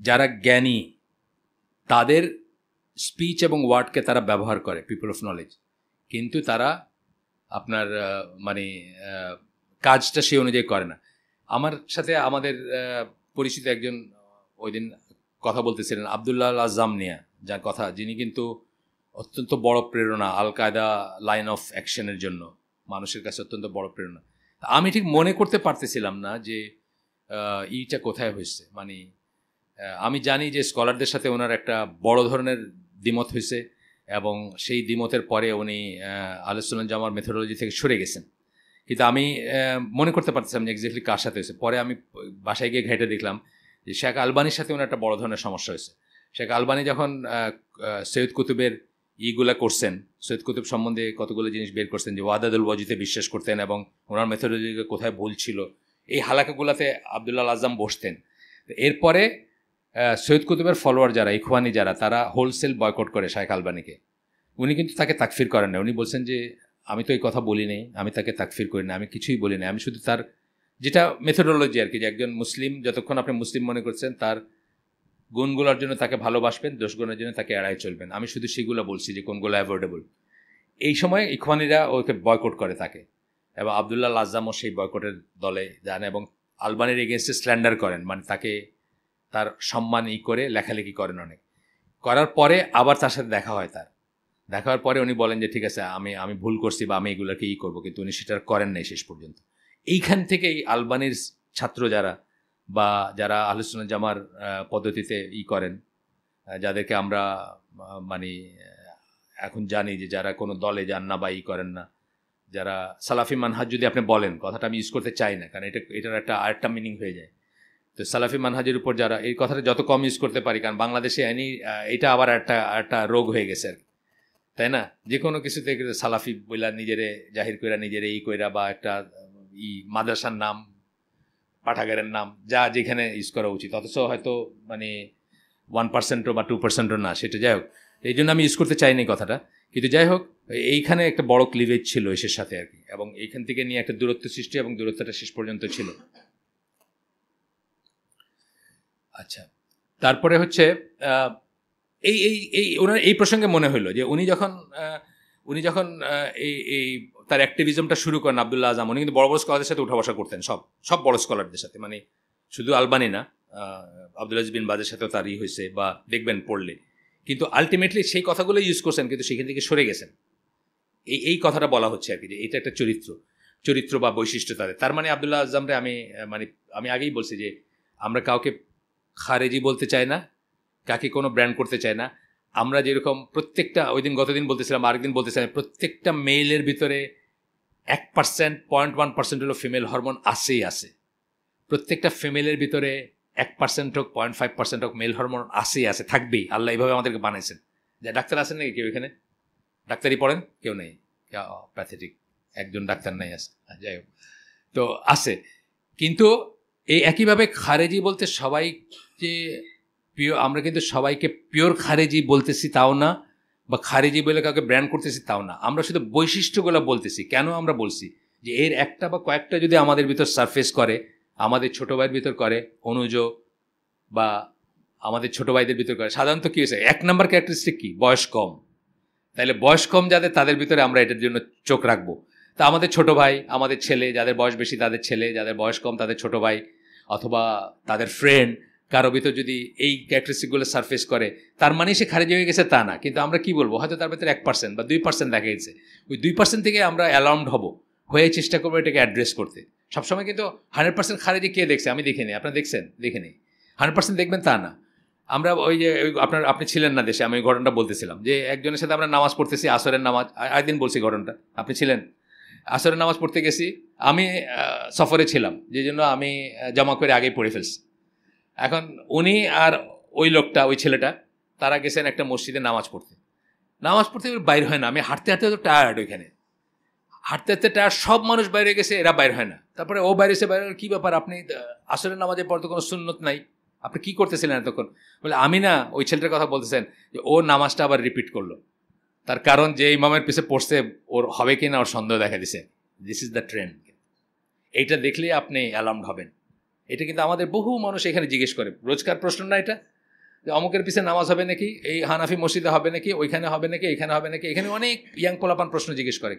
যারা জ্ঞানী তাদের স্পিচ এবং ওয়ার্ডকে তারা ব্যবহার করে, পিপল অফ নলেজ, কিন্তু তারা আপনার মানে কাজটা সেই অনুযায়ী করে না। আমার সাথে আমাদের পরিচিত একজন ওই দিন কথা বলতেছিলেন, আবদুল্লাহ আল আজম নিয়া, যার কথা, যিনি কিন্তু অত্যন্ত বড় প্রেরণা আল কায়দা লাইন অফ অ্যাকশনের জন্য মানুষের কাছে অত্যন্ত বড় প্রেরণা। আমি ঠিক মনে করতে পারতেছিলাম না যে ইটা কোথায় হয়েছে। মানে আমি জানি যে স্কলারদের সাথে ওনার একটা বড় ধরনের দ্বিমত হয়েছে, এবং সেই দ্বিমতের পরে উনি আহলে সুন্নাহ জামার মেথোডোলজি থেকে সরে গেছেন। কিন্তু আমি মনে করতে পারতেছিলাম যে এক্স্যাক্টলি কার সাথে হয়েছে। পরে আমি বাসায় গিয়ে ঘেঁটে দেখলাম যে শেখ আলবানির সাথে ওনার একটা বড় ধরনের সমস্যা হয়েছে। শেখ আলবানি যখন সৈয়দ কুতুবের ইগুলা করছেন, সৈয়দ কুতুব সম্বন্ধে কতগুলো জিনিস বের করছেন, যে ওয়াদাদুল ওয়াজিতে বিশ্বাস করতেন এবং ওনার মেথোডোলজিকে কোথায় ভুল ছিল, এই হালাকাগুলোতে আবদুল্লাহ আল আজম বসতেন। এরপরে সৈয়দ কুতুবের ফলোয়ার যারা, ইখওয়ানি যারা, তারা হোলসেল বয়কট করে শেখ আলবানিকে। উনি কিন্তু তাকে তাকফির করেন না, উনি বলছেন যে আমি তো এই কথা বলি নাই, আমি তাকে তাকফির করি না, আমি কিছুই বলি না, আমি শুধু তার যেটা মেথোডোলজি আর কি, যে একজন মুসলিম যতক্ষণ আপনি মুসলিম মনে করছেন তার গুণগুলোর জন্য তাকে ভালোবাসবেন, দোষগুণের জন্য তাকে এড়াই চলবেন, আমি শুধু সেগুলো বলছি যে কোনগুলো অ্যাভয়েডেবল। এই সময় ইখওয়ানিরা ওকে বয়কট করে তাকে, এবং আবদুল্লাহ আল আজমও সেই বয়কটের দলে যান এবং আলবানির এগেনস্টে স্ল্যান্ডার করেন, মানে তাকে তার সম্মান করে লেখালেখি করেন অনেক। করার পরে আবার তার সাথে দেখা হয়, দেখা হওয়ার পরে উনি বলেন যে ঠিক আছে, আমি ভুল করছি বা আমি এগুলোকে করবো, কিন্তু উনি সেটা করেন নাই শেষ পর্যন্ত। এইখান থেকেই আলবানির ছাত্র যারা, বা যারা আহলে সুন্নাহ জামার পদ্ধতিতে করেন, যাদেরকে আমরা মানে এখন জানি যে যারা কোনো দলে যান না বা করেন না, যারা সালাফি মানহাজ যদি আপনি বলেন, কথাটা আমি ইউজ করতে চাই না কারণ এটার আরেকটা মিনিং হয়ে যায়। তো সালাফি মানহাজের উপর যারা, এই কথাটা যত কম ইউজ করতে পারি, কারণ বাংলাদেশে এটা আবার একটা রোগ হয়ে গেছে আর কি, তাই না? যে কোনো কিছুতে সালাফি বইলা নিজেরে জাহির কইরা, নিজেরে কইরা, বা একটা মাদ্রাসার নাম পাঠাগারের নাম, যা যেখানে ইউজ করা উচিত, অথচ হয়তো মানে 1% বা 2% না, সেটা যাই হোক, এই জন্য আমি ইউজ করতে চাইনি কথাটা। কিন্তু যাই হোক, এইখানে একটা বড় ক্লিভেজ ছিল এসের সাথে আর কি, এবং এইখান থেকে নিয়ে একটা দূরত্ব সৃষ্টি, এবং দূরত্বটা শেষ পর্যন্ত ছিল। আচ্ছা, তারপরে হচ্ছে এই এই এই ওনার এই প্রসঙ্গে মনে হলো যে উনি যখন এই তার অ্যাক্টিভিজমটা শুরু করেন, আবদুল্লাহ আজম, উনি কিন্তু বড় বড় স্কলারদের সাথে উঠা বসা করতেন, সব বড় স্কলারদের সাথে, মানে শুধু আলবানি না, আব্দুল আজিজ বিন বাজের সাথেও তারই হয়েছে, বা দেখবেন পড়লে। কিন্তু আলটিমেটলি সেই কথাগুলো ইউজ করছেন, কিন্তু সেখান থেকে সরে গেছেন। এই কথাটা বলা হচ্ছে আর কি, যে এটা একটা চরিত্র বা বৈশিষ্ট্য তাদের। তার মানে আবদুল্লাহ আজমরে আমি আগেই বলছি যে আমরা কাউকে খারেজি বলতে চাই না, কাকে কোনো ব্র্যান্ড করতে চাই না। আমরা যেরকম প্রত্যেকটা, গতদিন বলতেছিলাম, আরেকদিন বলতেছিলাম, প্রত্যেকটা মেইলের ভিতরে 1%, 0.1% হলো ফিমেল হরমোন আসেই আছে। প্রত্যেকটা ফিমেলের ভিতরে 1% হোক, 0.5% হোক মেল হরমোন আসেই আছে, থাকবেই। আল্লাহ এইভাবে আমাদেরকে বানাইছেন। যে ডাক্তার আছেন নাকি কেউ এখানে? ডাক্তারি পড়েন? কেউ নেই, প্যাথেটিক, একজন ডাক্তার নাই আছে, যাই হোক, তো আছে। কিন্তু এই একইভাবে খারেজি বলতে সবাই যে পিওর, আমরা কিন্তু সবাইকে পিওর খারেজি বলতেছি তাও না, বা খারেজি বলে কাউকে ব্র্যান্ড করতেছি তাও না। আমরা শুধু বৈশিষ্ট্যগুলো বলতেছি। কেন আমরা বলছি যে এর একটা বা কয়েকটা যদি আমাদের ভিতর সারফেস করে, আমাদের ছোটো ভাইয়ের ভিতর করে, অনুজ বা আমাদের ছোটো ভাইদের ভিতর করে, সাধারণত কী হয়েছে, 1 নম্বর ক্যারেক্টারিস্টিক কি? বয়স কম। তাহলে বয়স কম যাদের, তাদের ভিতরে আমরা এটার জন্য চোখ রাখবো। তা আমাদের ছোটো ভাই, আমাদের ছেলে, যাদের বয়স বেশি তাদের ছেলে, যাদের বয়স কম তাদের ছোটো ভাই, অথবা তাদের ফ্রেন্ড, কারো ভিতর যদি এই ক্যারেক্টারিস্টিকগুলো সারফেস করে, তার মানে সে খারিজ হয়ে গেছে তা না। কিন্তু আমরা কি বলবো, হয়তো তার ভিতরে 1% বা 2% দেখা গেছে। ওই 2% থেকে আমরা অ্যালার্মড হব, হয়ে চেষ্টা করবো এটাকে অ্যাড্রেস করতে। সবসময় কিন্তু 100% খারিজি কে দেখছে? আমি দেখিনি, আপনারা দেখছেন? দেখেনি। 100% দেখবেন তা না। আমরা ওই যে আপনি ছিলেন না দেশে, আমি ওই ঘটনাটা বলতেছিলাম, যে একজনের সাথে আমরা নামাজ পড়তেছি, আসরের নামাজ, একদিন বলছি ঘটনাটা, আপনি ছিলেন। আসরের নামাজ পড়তে গেছি, আমি সফরে ছিলাম, যে জন্য আমি জমা করে আগেই পড়ে ফেলছি। এখন উনি আর ওই লোকটা, ওই ছেলেটা, তারা গেছেন একটা মসজিদে নামাজ পড়তে বাইর হয় না। আমি হাঁটতে হাঁটতে তো টায়ার্ড, ওইখানে হাঁটতে টায়ার্ড, সব মানুষ বাইরে গেছে, এরা বাইর হয় না। তারপরে ও বাইরে কী ব্যাপার, আপনি আসরের নামাজের পর তো কোনো সুন্নত নাই, আপনি কী করতেছিলেন এতক্ষণ? বলে আমি না, ওই ছেলেটার কথা বলতেছেন, যে ও নামাজটা আবার রিপিট করলো। তার কারণ যে ইমামের পিছে পড়ছে, ওর হবে কি না ওর সন্দেহ দেখা দিছে। This is the trend. এইটা দেখলে আপনি অ্যালার্মড হবেন। এটা কিন্তু আমাদের বহু মানুষ এখানে জিজ্ঞেস করে, রোজকার প্রশ্ন না এটা, যে অমুকের পিছে নামাজ হবে নাকি, এই হানাফি মসজিদে হবে নাকি, ওইখানে হবে নাকি, এখানে হবে নাকি। এখানে অনেক ইয়াং পোলাপান প্রশ্ন জিজ্ঞেস করে।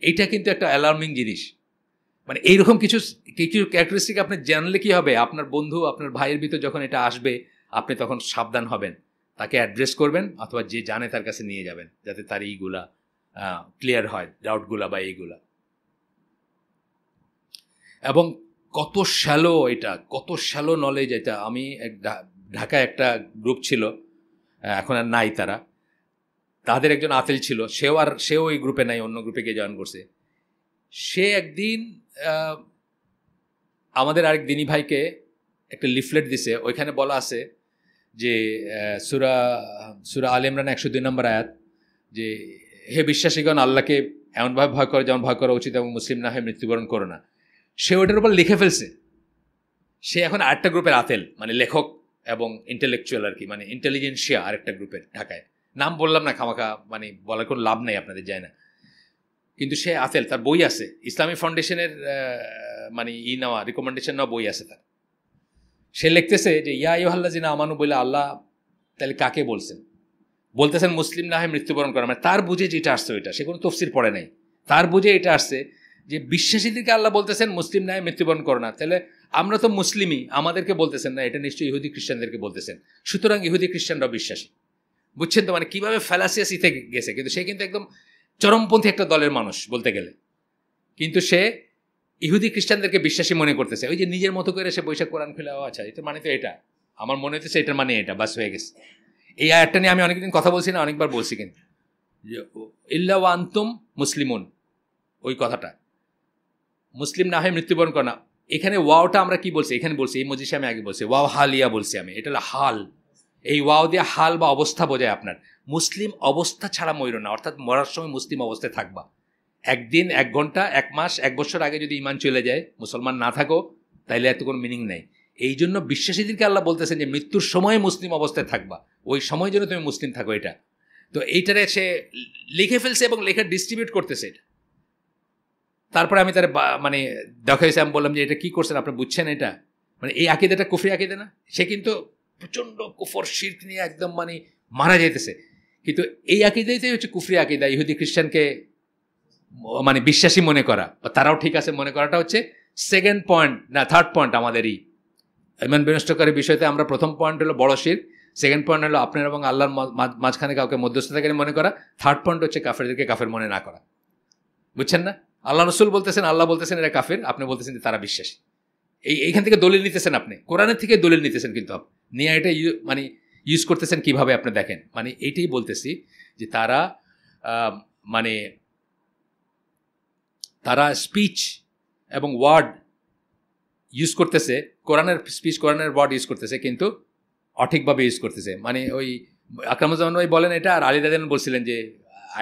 এইটা কিন্তু একটা অ্যালার্মিং জিনিস। মানে এইরকম কিছু ক্যারেক্টারিস্টিক আপনি জানলে কি হবে, আপনার বন্ধু, আপনার ভাইয়ের ভিতর যখন এটা আসবে, আপনি তখন সাবধান হবেন, তাকে অ্যাড্রেস করবেন, অথবা যে জানে তার কাছে নিয়ে যাবেন, যাতে তার এইগুলা ক্লিয়ার হয়, ডাউটগুলা বা এইগুলা। এবং কত শ্যালো নলেজ এটা। আমি ঢাকায় একটা গ্রুপ ছিল, এখন আর নাই তারা, তাদের একজন আতেল ছিল, সেও এই গ্রুপে নাই, অন্য গ্রুপে গিয়ে জয়েন করছে। সে একদিন আমাদের আরেক দিনী ভাইকে একটা লিফলেট দিছে, ওইখানে বলা আছে যে সূরা আলে ইমরান 102 নম্বর আয়াত, যে হে বিশ্বাসীগণ, আল্লাহকে এমনভাবে ভয় করে যেমন ভয় করা উচিত, এবং মুসলিম না হয়ে মৃত্যুবরণ করো না। সে ওইটার উপর লিখে ফেলছে। সে এখন আরেকটা গ্রুপের আতেল, মানে লেখক এবং ইন্টেলেকচুয়াল আর কি, মানে ইন্টেলিজেন্সিয়া আরেকটা গ্রুপের, ঢাকায়। নাম বললাম না খামাখা, মানে বলার কোনো লাভ নেই, আপনাদের যায় না। কিন্তু সে আতেল, তার বই আছে, ইসলামী ফাউন্ডেশনের মানে নেওয়া, রিকমেন্ডেশন নেওয়া বই আছে তার। সে লিখতেছে যে ইয়া আইয়ুহাল্লাযিনা আমানু বলে আল্লাহ তাহলে কাকে বলতেছেন মুসলিম না হয়ে মৃত্যুবরণ করা, মানে তার বুঝে যেটা আসছে ওইটা, সে কোনো তফসির পড়ে নাই, তার বুঝে এটা আসছে যে বিশ্বাসীদেরকে আল্লাহ বলতেছেন মুসলিম না হয়ে মৃত্যুবরণ করো না। তাহলে আমরা তো মুসলিমই, আমাদেরকে বলতেছেন না, এটা নিশ্চয়ই ইহুদি খ্রিস্টানদেরকে বলতেছেন। সুতরাং ইহুদি খ্রিস্টানরাও বিশ্বাসী। বুঝছেন তো, মানে কীভাবে ফ্যালাসিয়াস ইতে গেছে। কিন্তু সে কিন্তু একদম চরমপন্থী একটা দলের মানুষ বলতে গেলে, কিন্তু সে ইহুদি খ্রিস্টানদেরকে বিশ্বাসী মনে করতেছে। ওই যে নিজের মতো করে সে বৈশাখ কোরআন খুলে, আচ্ছা এটার মানে তো এটা, আমার মনে হইতেছে এটার মানে এটা, বাস হয়ে গেছে। এই আয়াতটা নিয়ে আমি অনেকদিন কথা বলছি না, অনেকবার বলছি, কিন্তু ইল্লা ওয়া আনতুম মুসলিমুন, ওই কথাটা, মুসলিম না হয়ে মৃত্যুবরণ কর না। এখানে ওয়াওটা আমরা কি বলছি, এখানে বলছি, এই মজিষে আমি আগে বলছি ওয়াও হালিয়া বলছি আমি, এটা হলো হাল। এই ওয়াও দিয়ে হাল বা অবস্থা বোঝায় আপনার। মুসলিম অবস্থা ছাড়া মরো না, অর্থাৎ মরার সময় মুসলিম অবস্থায় থাকবা। একদিন, 1 ঘন্টা, 1 মাস, 1 বছর আগে যদি ইমান চলে যায়, মুসলমান না থাকো, তাইলে এত কোনো মিনিং নেই। এই জন্য বিশ্বাসীদেরকে আল্লাহ বলতেছেন যে মৃত্যুর সময় মুসলিম অবস্থায় থাকবা, ওই সময় যেন তুমি মুসলিম থাকো। এটা তো এইটারে সে লিখে ফেলছে এবং লেখা ডিস্ট্রিবিউট করতেছে এটা। তারপরে আমি তার মানে দেখাইছি, আমি বললাম যে এটা কি করছেন আপনি, বুঝছেন এটা মানে এই আকিদাটা কুফরি আকিদা না? সে কিন্তু প্রচণ্ড কুফর শিরক নিয়ে একদম মানে মারা যাইতেছে, কিন্তু এই আকিদাইতেই হচ্ছে কুফরি আকিদা। ইহুদি খ্রিস্টানকে মানে বিশ্বাসী মনে করা, তারাও ঠিক আছে মনে করাটা হচ্ছে সেকেন্ড পয়েন্ট, না থার্ড পয়েন্ট আমাদেরই ইমান বিনষ্টকারী বিষয়তে। আমরা প্রথম পয়েন্ট হলো বড় শিরক, সেকেন্ড পয়েন্ট হলো আপনার এবং আল্লাহর মাঝখানে কাউকে মধ্যস্থতাকারী মনে করা, থার্ড পয়েন্ট হচ্ছে কাফেরদেরকে কাফের মনে না করা। বুঝছেন না? আল্লাহ রসুল বলতেছেন, আল্লাহ বলতেছেন এরা কাফের, আপনি বলতেছেন যে তারা বিশ্বাসী। এইখান থেকে দলিল নিতেছেন আপনি, কোরআনের থেকে দলিল নিতেছেন, কিন্তু আপনি নিয়ে এটা মানে ইউজ করতেছেন কিভাবে আপনি দেখেন। মানে এইটাই বলতেছি যে তারা মানে তারা স্পিচ এবং ওয়ার্ড ইউজ করতেছে, কোরআনের স্পিচ কোরআনের ওয়ার্ড ইউজ করতেছে, কিন্তু অঠিকভাবে ইউজ করতেছে। মানে ওই আকরামুজ্জামান ভাই বলেন এটা, আর আলী দাদেন বলছিলেন যে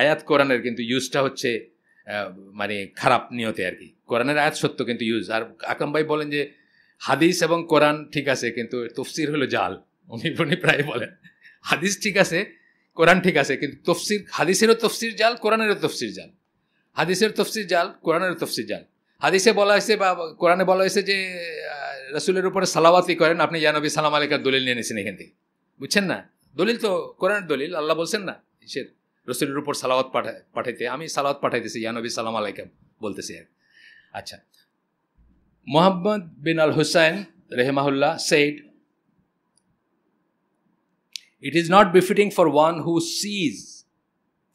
আয়াত কোরআনের, কিন্তু ইউজটা হচ্ছে মানে খারাপ নিয়তে আর কি। কোরআনের আয়াত সত্য কিন্তু ইউজ। আর আকরাম ভাই বলেন যে হাদিস এবং কোরআন ঠিক আছে, কিন্তু তফসির হলো জাল। উনি প্রায় বলেন হাদিস ঠিক আছে, কোরআন ঠিক আছে, কিন্তু তফসির, হাদিসেরও তফসির জাল, কোরআনেরও তফসির জাল। হাদিসের তফসির জাল, কোরআনেরও তফসির জাল। হাদিসে বলা হয়েছে বা কোরআনে বলা হয়েছে যে রাসূলের উপরে সালাওয়াতই করেন, আপনি ইয়া নবী সালাম আলাইকার দলিল নিয়ে নিয়েছেন এখান থেকে। বুঝছেন না? দলিল তো কোরআনের দলিল, আল্লাহ বলছেন না ইসের রাসূলের উপর সালাওয়াত পাঠাইতে, আমি সালাওয়াত পাঠাইতেছি ইয়া নবী সালাম আলাইকা বলতেছি আর। আচ্ছা, মুহাম্মদ বিন আল হুসাইন রাহিমাহুল্লাহ said, it is not befitting for one who sees,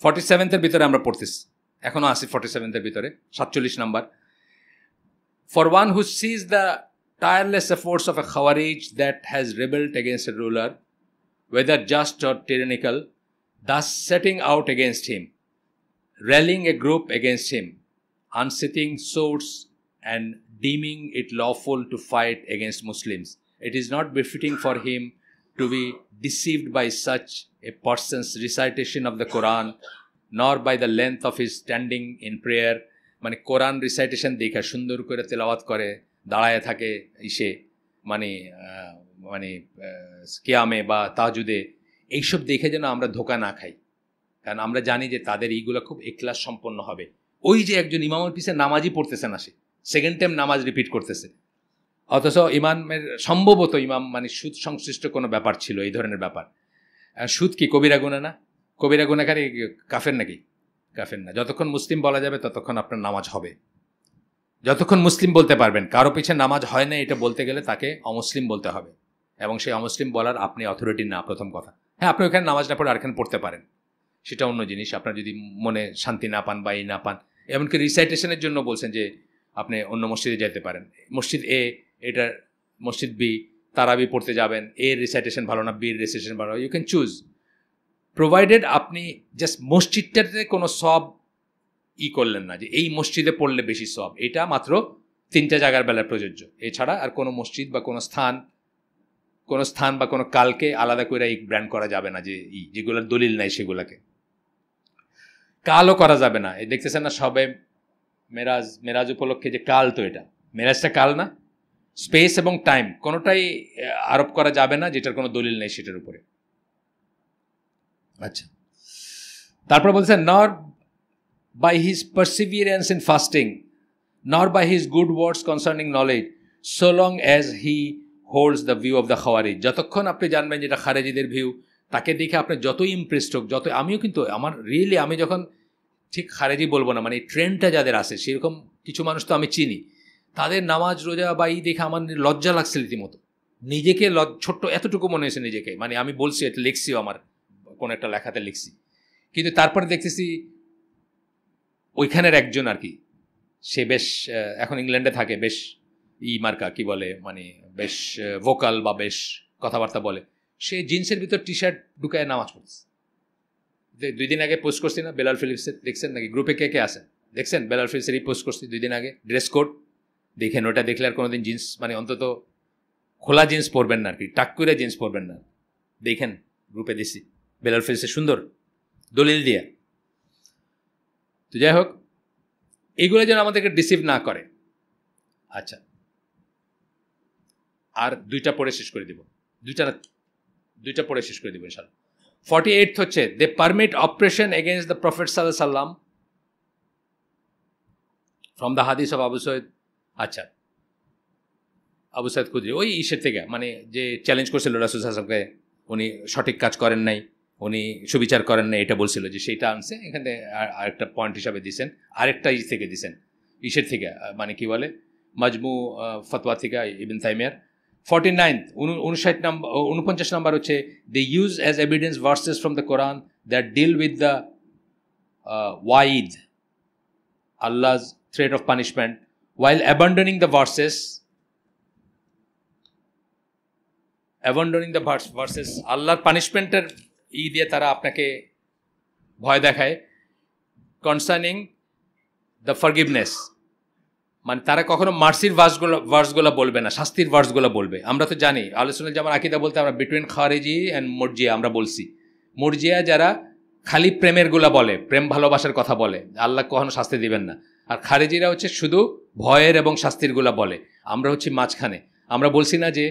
47th এর ভিতরে আমরা পড়তেছি, এখনো আসি 47th এর ভিতরে, 47 number, for one who sees the tireless efforts of a Khawarij that has rebelled against a ruler, whether just or tyrannical, thus setting out against him, rallying a group against him, unseating swords and deeming it lawful to fight against Muslims. It is not befitting for him to be deceived by such a person's recitation of the Quran, nor by the length of his standing in prayer. মানে কোরআন recitation দেখা সুন্দর করে তেলাওয়াত করে দাঁড়ায় থাকে ইসে, মানে মানে কিয়ামে বা তাহাজ্জুদে, এইসব দেখে যেন আমরা ধোকা না খাই। কারণ আমরা জানি যে তাদের এইগুলো খুব এখলাস সম্পন্ন হবে। ওই যে একজন ইমামের পিছনে নামাজই পড়তেছে না, সে সেকেন্ড টাইম নামাজ রিপিট করতেছে, অথচ ইমামের সম্ভবত ইমাম মানে সুদ সংশ্লিষ্ট কোনো ব্যাপার ছিল, এই ধরনের ব্যাপার। সুদ কি কবিরা গুনাহ না? কবিরা গুনাহকারী কাফের নাকি? কাফের না। যতক্ষণ মুসলিম বলা যাবে ততক্ষণ আপনার নামাজ হবে, যতক্ষণ মুসলিম বলতে পারবেন। কারো পিছনে নামাজ হয় না এটা বলতে গেলে তাকে অমুসলিম বলতে হবে, এবং সেই অমুসলিম বলার আপনি অথরিটি না, প্রথম কথা। হ্যাঁ, আপনি ওখানে নামাজ না পড়ে আরেকখানে পড়তে পারেন, সেটা অন্য জিনিস। আপনার যদি মনে শান্তি না পান বা এই না পান, এমনকি রিসাইটেশনের জন্য বলছেন যে আপনি অন্য মসজিদে যেতে পারেন, মসজিদ এ এটা মসজিদ বি, তারাবি পড়তে যাবেন, এর রিসাইটেশন ভালো না বির রিসাইটেশন ভালো, ইউ ক্যান চুজ, প্রোভাইডেড আপনি জাস্ট মসজিদটাতে কোনো সব করলেন না যে এই মসজিদে পড়লে বেশি সব। এটা মাত্র 3টা জায়গার বেলায় প্রযোজ্য, এছাড়া আর কোনো মসজিদ বা কোনো স্থান বা কোনো কালকে আলাদা করে এই ব্র্যান্ড করা যাবে না, যে যেগুলোর দলিল নাই সেগুলোকে। কালও করা যাবে না। এই দেখতেছেন না সবে মেরাজ উপলক্ষে যে কাল, তো এটা মেরাজটা কাল না। স্পেস এবং টাইম কোনোটাই আরোপ করা যাবে না যেটার কোনো দলিল নেই সেটার উপরে। আচ্ছা, তারপর বলছেন, নর by his perseverance in fasting, nor by his good words concerning knowledge, so long as he holds the view of the Khawarij. যতক্ষণ আপনি জানবেন যেটা খারেজিদের ভিউ, তাকে দেখে আপনি যতই ইমপ্রেসড হোক, আমিও কিন্তু আমার রিয়েলি, আমি যখন ঠিক খারেজি বলবো না, মানে ট্রেন্ডটা যাদের আছে সেরকম কিছু মানুষ তো আমি চিনি, তাদের নামাজ রোজা বা এই দেখে আমার লজ্জা লাগছে রীতিমতো। নিজেকে ছোট্ট এতটুকু মনে হয়েছে নিজেকে, মানে আমি বলছি এটা লিখছিও, আমার কোনো একটা লেখাতে লিখছি, কিন্তু তারপরে দেখতেছি ওইখানের একজন আর কি, সে বেশ এখন ইংল্যান্ডে থাকে, বেশ মার্কা কি বলে, মানে বেশ ভোকাল বা বেশ কথাবার্তা বলে, সে জিন্সের ভিতর টি শার্ট ঢুকায় নামাজ পড়ছে। 2 দিন আগে পোস্ট করছি না বেলাল ফিলিপসের, দেখছেন নাকি? গ্রুপে কে কে আসেন দেখছেন? বেলাল ফিলিপসেরই পোস্ট করছি 2 দিন আগে, ড্রেস কোড দেখেন। ওটা দেখলে আর কোনোদিন জিন্স, মানে অন্তত খোলা জিন্স পরবেন না আর কি, টাক করে জিন্স পরবেন না, দেখেন গ্রুপে দিছি বেলাল ফিলিপসের সুন্দর দলিল দিয়া। তো যাই হোক, এইগুলো যেন আমাদেরকে ডিসিভ না করে। আচ্ছা, আর দুইটা পড়ে শেষ করে দিব, দুইটা পড়ে শেষ করে দিব ইনশাআল্লাহ। 48 হচ্ছে they permit operation against the prophet সাল্লাল্লাহু আলাইহি সাল্লাম from the hadith of Abu Said. আচ্ছা, আবু সঈদ খুদরি ওই ইসের থেকে, মানে যে চ্যালেঞ্জ করছিল রাসূল সাল্লাল্লাহু আলাইহি ওয়াসাল্লামকে, উনি সঠিক কাজ করেন নাই, উনি সুবিচার করেন নাই, এটা বলছিল যে সেইটা আনছে এখানে আরেকটা পয়েন্ট হিসাবে দিছেন, আরেকটা থেকে দিছেন ইসের থেকে, মানে কি বলে মাজমু ফতোয়া থেকে ইবনে তাইমিয়ার। 49 49 নাম্বার হচ্ছে they use as evidence verses from the Quran that deal with the ওয়াইদ Allah's threat of punishment while abandoning the verses আল্লাহর পানিশমেন্টের দিয়ে তারা আপনাকে ভয় দেখায় কনসার্নিং দ্য ফরগিভনেস, মানে তারা কখনো মার্সির ভার্সগুলো বলবে না, শাস্তির ভার্সগুলো বলবে। আমরা তো জানি আহলে সুন্নাত জামার আকীদা বলতে আমরা বিটুইন খারিজি অ্যান্ড মুরজিয়া আমরা বলছি, মুরজিয়া যারা খালি প্রেমের গুলা বলে, প্রেম ভালোবাসার কথা বলে, আল্লাহ কখনো শাস্তি দিবেন না, আর খারিজিরা হচ্ছে শুধু ভয়ের এবং শাস্তির গুলা বলে। আমরা হচ্ছি মাঝখানে। আমরা বলছি না যে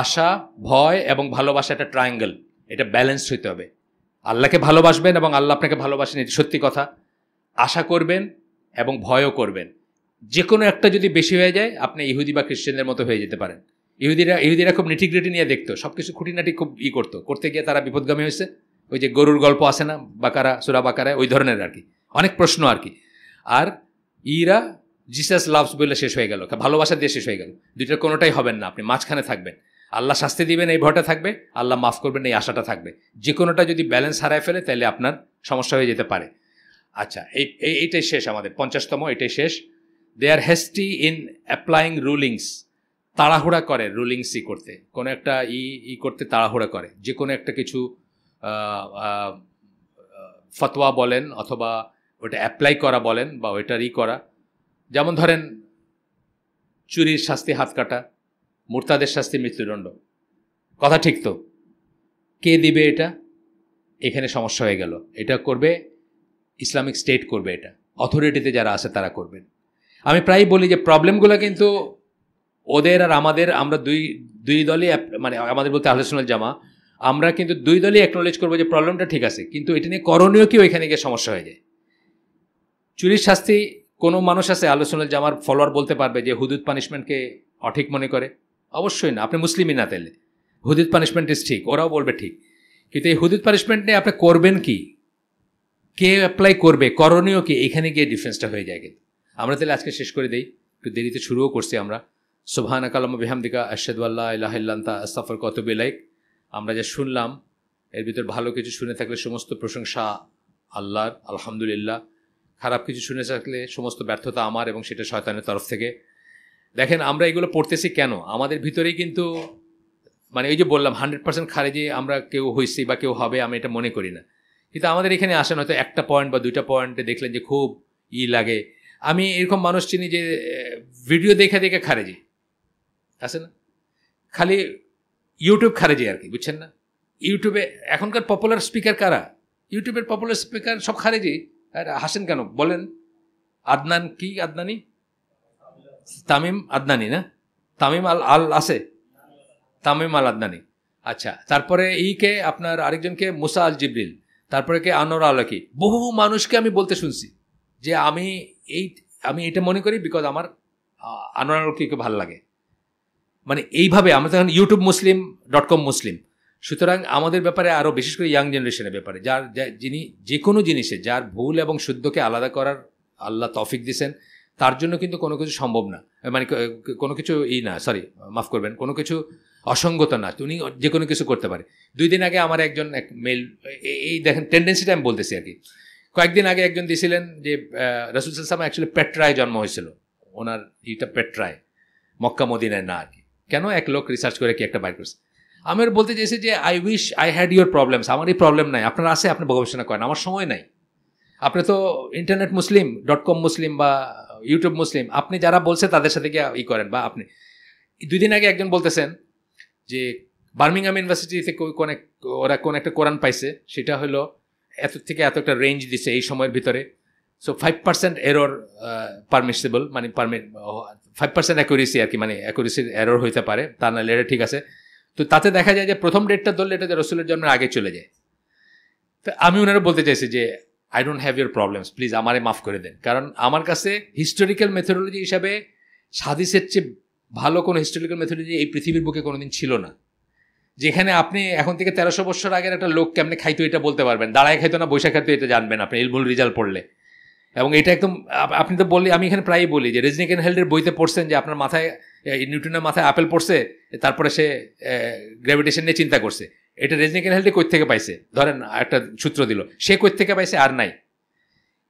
আশা ভয় এবং ভালোবাসা একটা ট্রায়াঙ্গেল, এটা ব্যালেন্সড হইতে হবে। আল্লাহকে ভালোবাসবেন এবং আল্লাহ আপনাকে ভালোবাসেন, এটি সত্যি কথা। আশা করবেন এবং ভয়ও করবেন। যে কোনো একটা যদি বেশি হয়ে যায় আপনি ইহুদি বা খ্রিস্টানদের মতো হয়ে যেতে পারেন। ইহুদিরা খুব নিটিগ্রিটি নিয়ে দেখতো, সব কিছু খুঁটিনাটি খুব করতে গিয়ে তারা বিপদগামী হয়েছে। ওই যে গরুর গল্প আছে না বাকারা, সূরা বাকারায়, ওই ধরনের আর কি, অনেক প্রশ্ন আর কি। আর ইরা জিসাস লাভস বলে শেষ হয়ে গেল, ভালোবাসা দিয়ে শেষ হয়ে গেল। দুইটার কোনোটাই হবেন না, আপনি মাঝখানে থাকবেন। আল্লাহ শাস্তি দিবেন এই ভয়টা থাকবে, আল্লাহ মাফ করবেন এই আশাটা থাকবে। যে কোনোটা যদি ব্যালেন্স হারায় ফেলে তাহলে আপনার সমস্যা হয়ে যেতে পারে। আচ্ছা, এইটাই শেষ আমাদের 50তম, এটাই শেষ। দে আর হেস্টি ইন অ্যাপ্লাইং রুলিংস, তাড়াহুড়া করে রুলিংসই করতে, কোনো একটা করতে তাড়াহুড়া করে। যে কোনো একটা কিছু ফতোয়া বলেন অথবা ওটা অ্যাপ্লাই করা বলেন বা ওইটার করা, যেমন ধরেন চুরির শাস্তি হাত কাটা, মুরতাদের শাস্তি মৃত্যুদণ্ড। কথা ঠিক তো? কে দিবে এটা? এখানে সমস্যা হয়ে গেল। এটা করবে ইসলামিক স্টেট করবে, এটা অথরিটিতে যারা আছে তারা করবেন। আমি প্রায় বলি যে প্রবলেমগুলো কিন্তু ওদের আর আমাদের, আমরা দুই দলই, মানে আমাদের বলতে আহলে সুন্নাত জামা, আমরা কিন্তু দুই দলই অ্যাকনোলেজ করবো যে প্রবলেমটা ঠিক আছে, কিন্তু এটা নিয়ে করণীয় কি ওইখানে গিয়ে সমস্যা হয়ে যায়। চুরির শাস্তি কোনো মানুষ আছে আহলে সুন্নাত জামার ফলোয়ার বলতে পারবে যে হুদুদ পানিশমেন্টকে অঠিক মনে করে? অবশ্যই না। আপনি মুসলিমই না, তাহলে হুদুদ পানিশমেন্ট ইজ ঠিক, ওরাও বলবে ঠিক। কিন্তু এই হুদুদ পানিশমেন্ট নিয়ে আপনি করবেন কি, কে অ্যাপ্লাই করবে, করণীয় কি, এখানে গিয়ে ডিফারেন্সটা হয়ে যায়। কিন্তু আমরা তাহলে আজকে শেষ করে দেই, একটু দেরিতে শুরুও করছি আমরা। সুবহানাকা আল্লাহুম্মা বিহামদিকা আশহাদু আল্লা ইলাহা ইল্লা আনতা আস্তাগফিরুকা ওয়া আতুবু ইলাইক। আমরা যা শুনলাম এর ভিতর ভালো কিছু শুনে থাকলে সমস্ত প্রশংসা আল্লাহর, আলহামদুলিল্লাহ। খারাপ কিছু শুনে থাকলে সমস্ত ব্যর্থতা আমার এবং সেটা শয়তানের তরফ থেকে। দেখেন আমরা এগুলো পড়তেছি কেন, আমাদের ভিতরেই কিন্তু, মানে ওই যে বললাম 100% খারিজি আমরা কেউ হয়েছি বা কেউ হবে, আমি এটা মনে করি না। কিন্তু আমাদের এখানে আসেন হয়তো একটা পয়েন্ট বা দুইটা পয়েন্টে দেখলেন যে খুব লাগে। আমি এরকম মানুষ চিনি যে ভিডিও দেখে দেখে খারিজি আছে না, খালি ইউটিউব খারিজি আর কি, বুঝছেন না? ইউটিউবে এখনকার পপুলার স্পিকার কারা? ইউটিউবের পপুলার স্পিকার সব খারিজি। আর হাসেন কেন বলেন? আদনানি, তামিম আদনানি না, তামিম আল আছে, তামিম আল আদনানি। আচ্ছা, তারপরে কে আপনার আরেকজনকে মুসা আল জিবরিল, তারপরে কে আনোয়ার আলাকি। বহু মানুষকে আমি বলতে শুনছি যে আমি এটা মনে করি বিকজ আমার আনোয়ার আলাকিকে ভালো লাগে। মানে এইভাবে আমরা তখন ইউটিউব muslim.com মুসলিম। সুতরাং আমাদের ব্যাপারে আরও বিশেষ করে ইয়াং জেনারেশনের ব্যাপারে যিনি যে কোনো জিনিসে যার ভুল এবং শুদ্ধকে আলাদা করার আল্লাহ তৌফিক দিয়েছেন, তার জন্য কিন্তু কোনো কিছু সম্ভব না, মানে কোনো কিছু মাফ করবেন, কোনো কিছু অসঙ্গত না, উনি যে কোনো কিছু করতে পারে। 2 দিন আগে আমার একজন মেল, এই দেখেন টেন্ডেন্সিটা আমি বলতেছি আর কি। কয়েকদিন আগে একজন দিয়েছিলেন যে রাসূল সাল্লাল্লাহু আলাইহি ওয়াসাল্লাম অ্যাকচুয়ালি পেট্রায় জন্ম হয়েছিল, ওনার পেট্রায়, মক্কা মদিনায় না আর কি। কেন? এক লোক রিসার্চ করে কি একটা বাইর করছে। আমি বলতে চেয়েছি যে I wish I had your problems. আমার এই প্রবলেম নাই, আপনার আছে, আপনি গবেষণা করেন, আমার সময় নাই। আপনি তো ইন্টারনেট muslim.com মুসলিম বা ইউটিউব মুসলিম, আপনি যারা বলছে তাদের সাথে গিয়ে করেন। বা আপনি 2 দিন আগে একজন বলতেছেন যে বার্মিংহাম ইউনিভার্সিটিতে ওরা কোন একটা কোরআন পাইছে, সেটা হলো এত থেকে এত একটা রেঞ্জ দিছে এই সময়ের ভিতরে। সো 5% এরর পারমিসিবল, মানে 5% অ্যাকুরেসি আর কি, মানে অ্যাকুরেসির এরর হইতে পারে, তা নাহলে এটা ঠিক আছে। তো তাতে দেখা যায় যে প্রথম ডেটটা ধরলে এটা যে রসুলের জন্মের আগে চলে যায়। তো আমি ওনারা বলতে চাইছি যে I don't have your problems, please আমারে মাফ করে দেন। কারণ আমার কাছে হিস্টোরিক্যাল মেথোডোলজি হিসাবে হাদিসের চেয়ে ভালো কোনো হিস্টোরিক্যাল মেথোডোলজি এই পৃথিবীর বুকে কোনোদিন ছিল না, যেখানে আপনি এখন থেকে 1300 বছর আগের একটা লোক কেমনে খাইতো এটা বলতে পারবেন, দাঁড়ায় খাইতো না বৈশাখ খাইতো এটা জানবেন আপনি ইলমুল রিজাল পড়লে। এবং এটা একদম আপনি তো বললি, আমি এখানে প্রায়ই বলি যে রেজনিকেনহেল্ডের বইতে পড়ছেন যে আপনার মাথায়, নিউটনের মাথায় আপেল পড়ছে, তারপরে সে গ্র্যাভিটেশন নিয়ে চিন্তা করছে। এটা রেজনিকেনহেল্ডে কই থেকে পাইছে, ধরেন একটা সূত্র দিল, সে কই থেকে পাইছে আর নাই।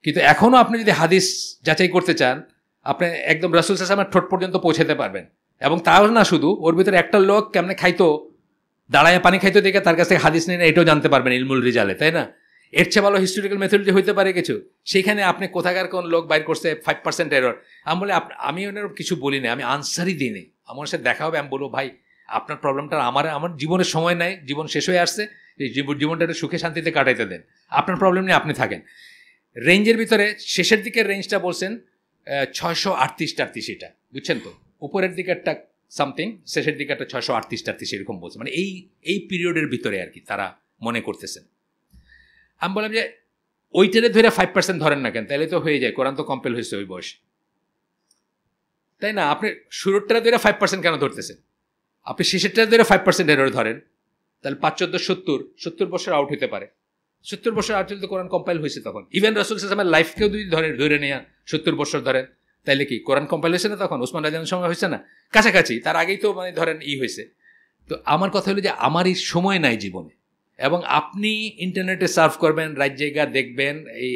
কিন্তু এখনও আপনি যদি হাদিস যাচাই করতে চান, আপনি একদম রাসূল সাল্লাল্লাহু আলাইহি ওয়াসাল্লামের ঠোঁট পর্যন্ত পৌঁছাতে পারবেন। এবং তাও না শুধু, ওর ভিতরে একটা লোক কেমনে খাইতো, দাঁড়ায় পানি খাইতো দেখে তার কাছ থেকে হাদিস নিয়ে এটাও জানতে পারবেন ইলমুল রিজালে, তাই না? এর চেয়ে ভালো হিস্টোরিক্যাল মেথোডোলজি হইতে পারে কিছু? সেখানে আপনি কোথাকার কোন লোক বাইর করছে 5% এরর। আমি বলে আমি ওনার কিছু বলি না, আমি আনসারই দিই নি। আমার সাথে দেখা হবে, আমি বলবো ভাই আপনার প্রবলেমটা আমার জীবনের সময় নাই, জীবন শেষ হয়ে আসছে, এই জীবনটা একটু সুখে শান্তিতে কাটাইতে দেন, আপনার প্রবলেম নিয়ে আপনি থাকেন। রেঞ্জের ভিতরে শেষের দিকের রেঞ্জটা বলছেন 638 এটা, বুঝছেন তো? উপরের দিকে একটা সামথিং, শেষের দিকে একটা 638 এরকম বলছে, মানে এই পিরিয়ডের ভিতরে আর কি তারা মনে করতেছেন। আমি বললাম যে ওইটারে ধরে 5% ধরেন না কেন, তাহলে তো হয়ে যায়, কোরআন তো কম্পেল হয়েছে ওই বয়সে, তাই না? আপনি শুরুরটা ধরে 5% কেন ধরতেছেন? আপনি শেষেরটা ধরে 5% এরর ধরেন, তাহলে 5 14 70 বছর আউট হতে পারে। 70 বছর আউট হলে তো কোরআন কম্পাইল হয়েছে তখন। ইভেন রাসূল সাল্লাল্লাহু আলাইহি ওয়াসাল্লামের লাইফকেও যদি ধরে নেয়া 70 বছর ধরেন, তাইলে কি কোরআন কম্পাইল হয়েছে না তখন? ওসমান রাদিয়াল্লাহু সময় হয়েছে না? কাছাকাছি, তার আগেই তো মানে ধরেন হয়েছে। তো আমার কথা হলো যে আমার এই সময় নাই জীবনে, এবং আপনি ইন্টারনেটে সার্ফ করবেন, রাত জায়গা দেখবেন,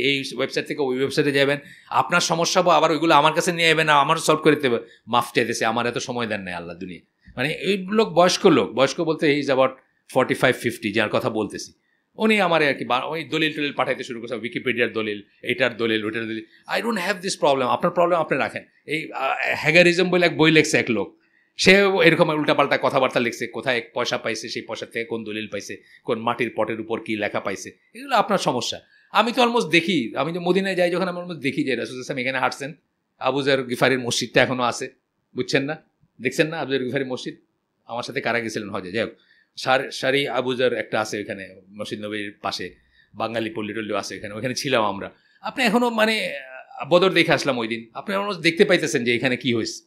এই ওয়েবসাইট থেকে ওই ওয়েবসাইটে যাবেন, আপনার সমস্যা বা আবার ওইগুলো আমার কাছে নিয়ে যাবেন, আমারও সলভ করে দিতে হবে। মাফ চাইতেছে, আমার এত সময় দেন নাই আল্লাহ দুনিয়া। মানে এই লোক বয়স্ক বলতে হি ইজ অ্যাবাউট 45-50, যার কথা বলতেছি, উনি আমার আর কি ওই দলিল টলিল পাঠাইতে শুরু করছে, উইকিপিডিয়ার দলিল, এটার দলিল, ওইটার দলিল। I don't have this problem, আপনার প্রবলেম আপনি রাখেন। এই হ্যাগারিজম বলে এক বই লেখছে এক লোক, সে এরকম উল্টাপাল্টা কথাবার্তা লিখছে, কোথায় পয়সা পাইছে, সেই পয়সা থেকে কোন দলিল পাইছে, কোন মাটির পটের উপর কি লেখা পাইছে, এগুলো আপনার সমস্যা। আমি তো অলমোস্ট দেখি, আমি তো মদিনায় যাই যখন, আমি অলমোস্ট দেখি যে রাসূল সাল্লাল্লাহু আলাইহি ওয়াসাল্লাম এখানে হাঁটছেন, আবু যর গিফারির মসজিদটা এখনো আছে, বুঝছেন না? দেখছেন না আবু যর গিফারি মসজিদ? আমার সাথে কারা গেছিলেন হজে, যাই হোক, সারি আবু যর একটা আছে ওইখানে মসজিদ নবীর পাশে, বাঙালি পল্লী টল্লিও আছে এখানে, ওইখানে ছিলাম আমরা। আপনি এখনো মানে বদর দেখে আসলাম ওই দিন, আপনি অলমোস্ট দেখতে পাইতেছেন যে এখানে কি হয়েছে।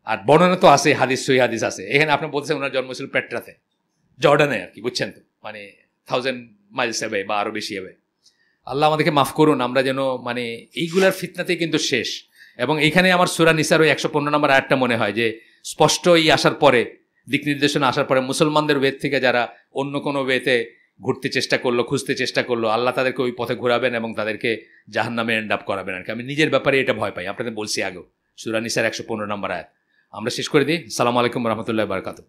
আর বর্ণনা তো আছে, হাদিস সহি হাদিস আছে। এখানে আপনি বলতেছেন ওনার জন্ম ছিল পেট্রাতে, জর্ডানে আর কি, বুঝছেন তো? মানে 1000 মাইলস হবে বা আরো বেশি হবে। আল্লাহ আমাদেরকে মাফ করুন, আমরা যেন মানে এইগুলার ফিতনাতেই কিন্তু শেষ। এবং এইখানে আমার সূরা নিসার ওই 115 নম্বর আয়াতটা মনে হয় যে স্পষ্ট এই আসার পরে, দিক নির্দেশনা আসার পরে, মুসলমানদের ওয়ে থেকে যারা অন্য কোনো ওয়েতে ঘুরতে চেষ্টা করলো, খুঁজতে চেষ্টা করলো, আল্লাহ তাদেরকে ওই পথে ঘোরাবেন এবং তাদেরকে জাহান্নামে এন্ড আপ করাবেন আর কি। আমি নিজের ব্যাপারে এটা ভয় পাই, আপনাদের বলছি আগেও, সূরা নিসার 115 নম্বর আয়াত। আমরা শেষ করে দিই। আসসালামু আলাইকুম ওয়া রাহমাতুল্লাহি ওয়া বারাকাতুহু।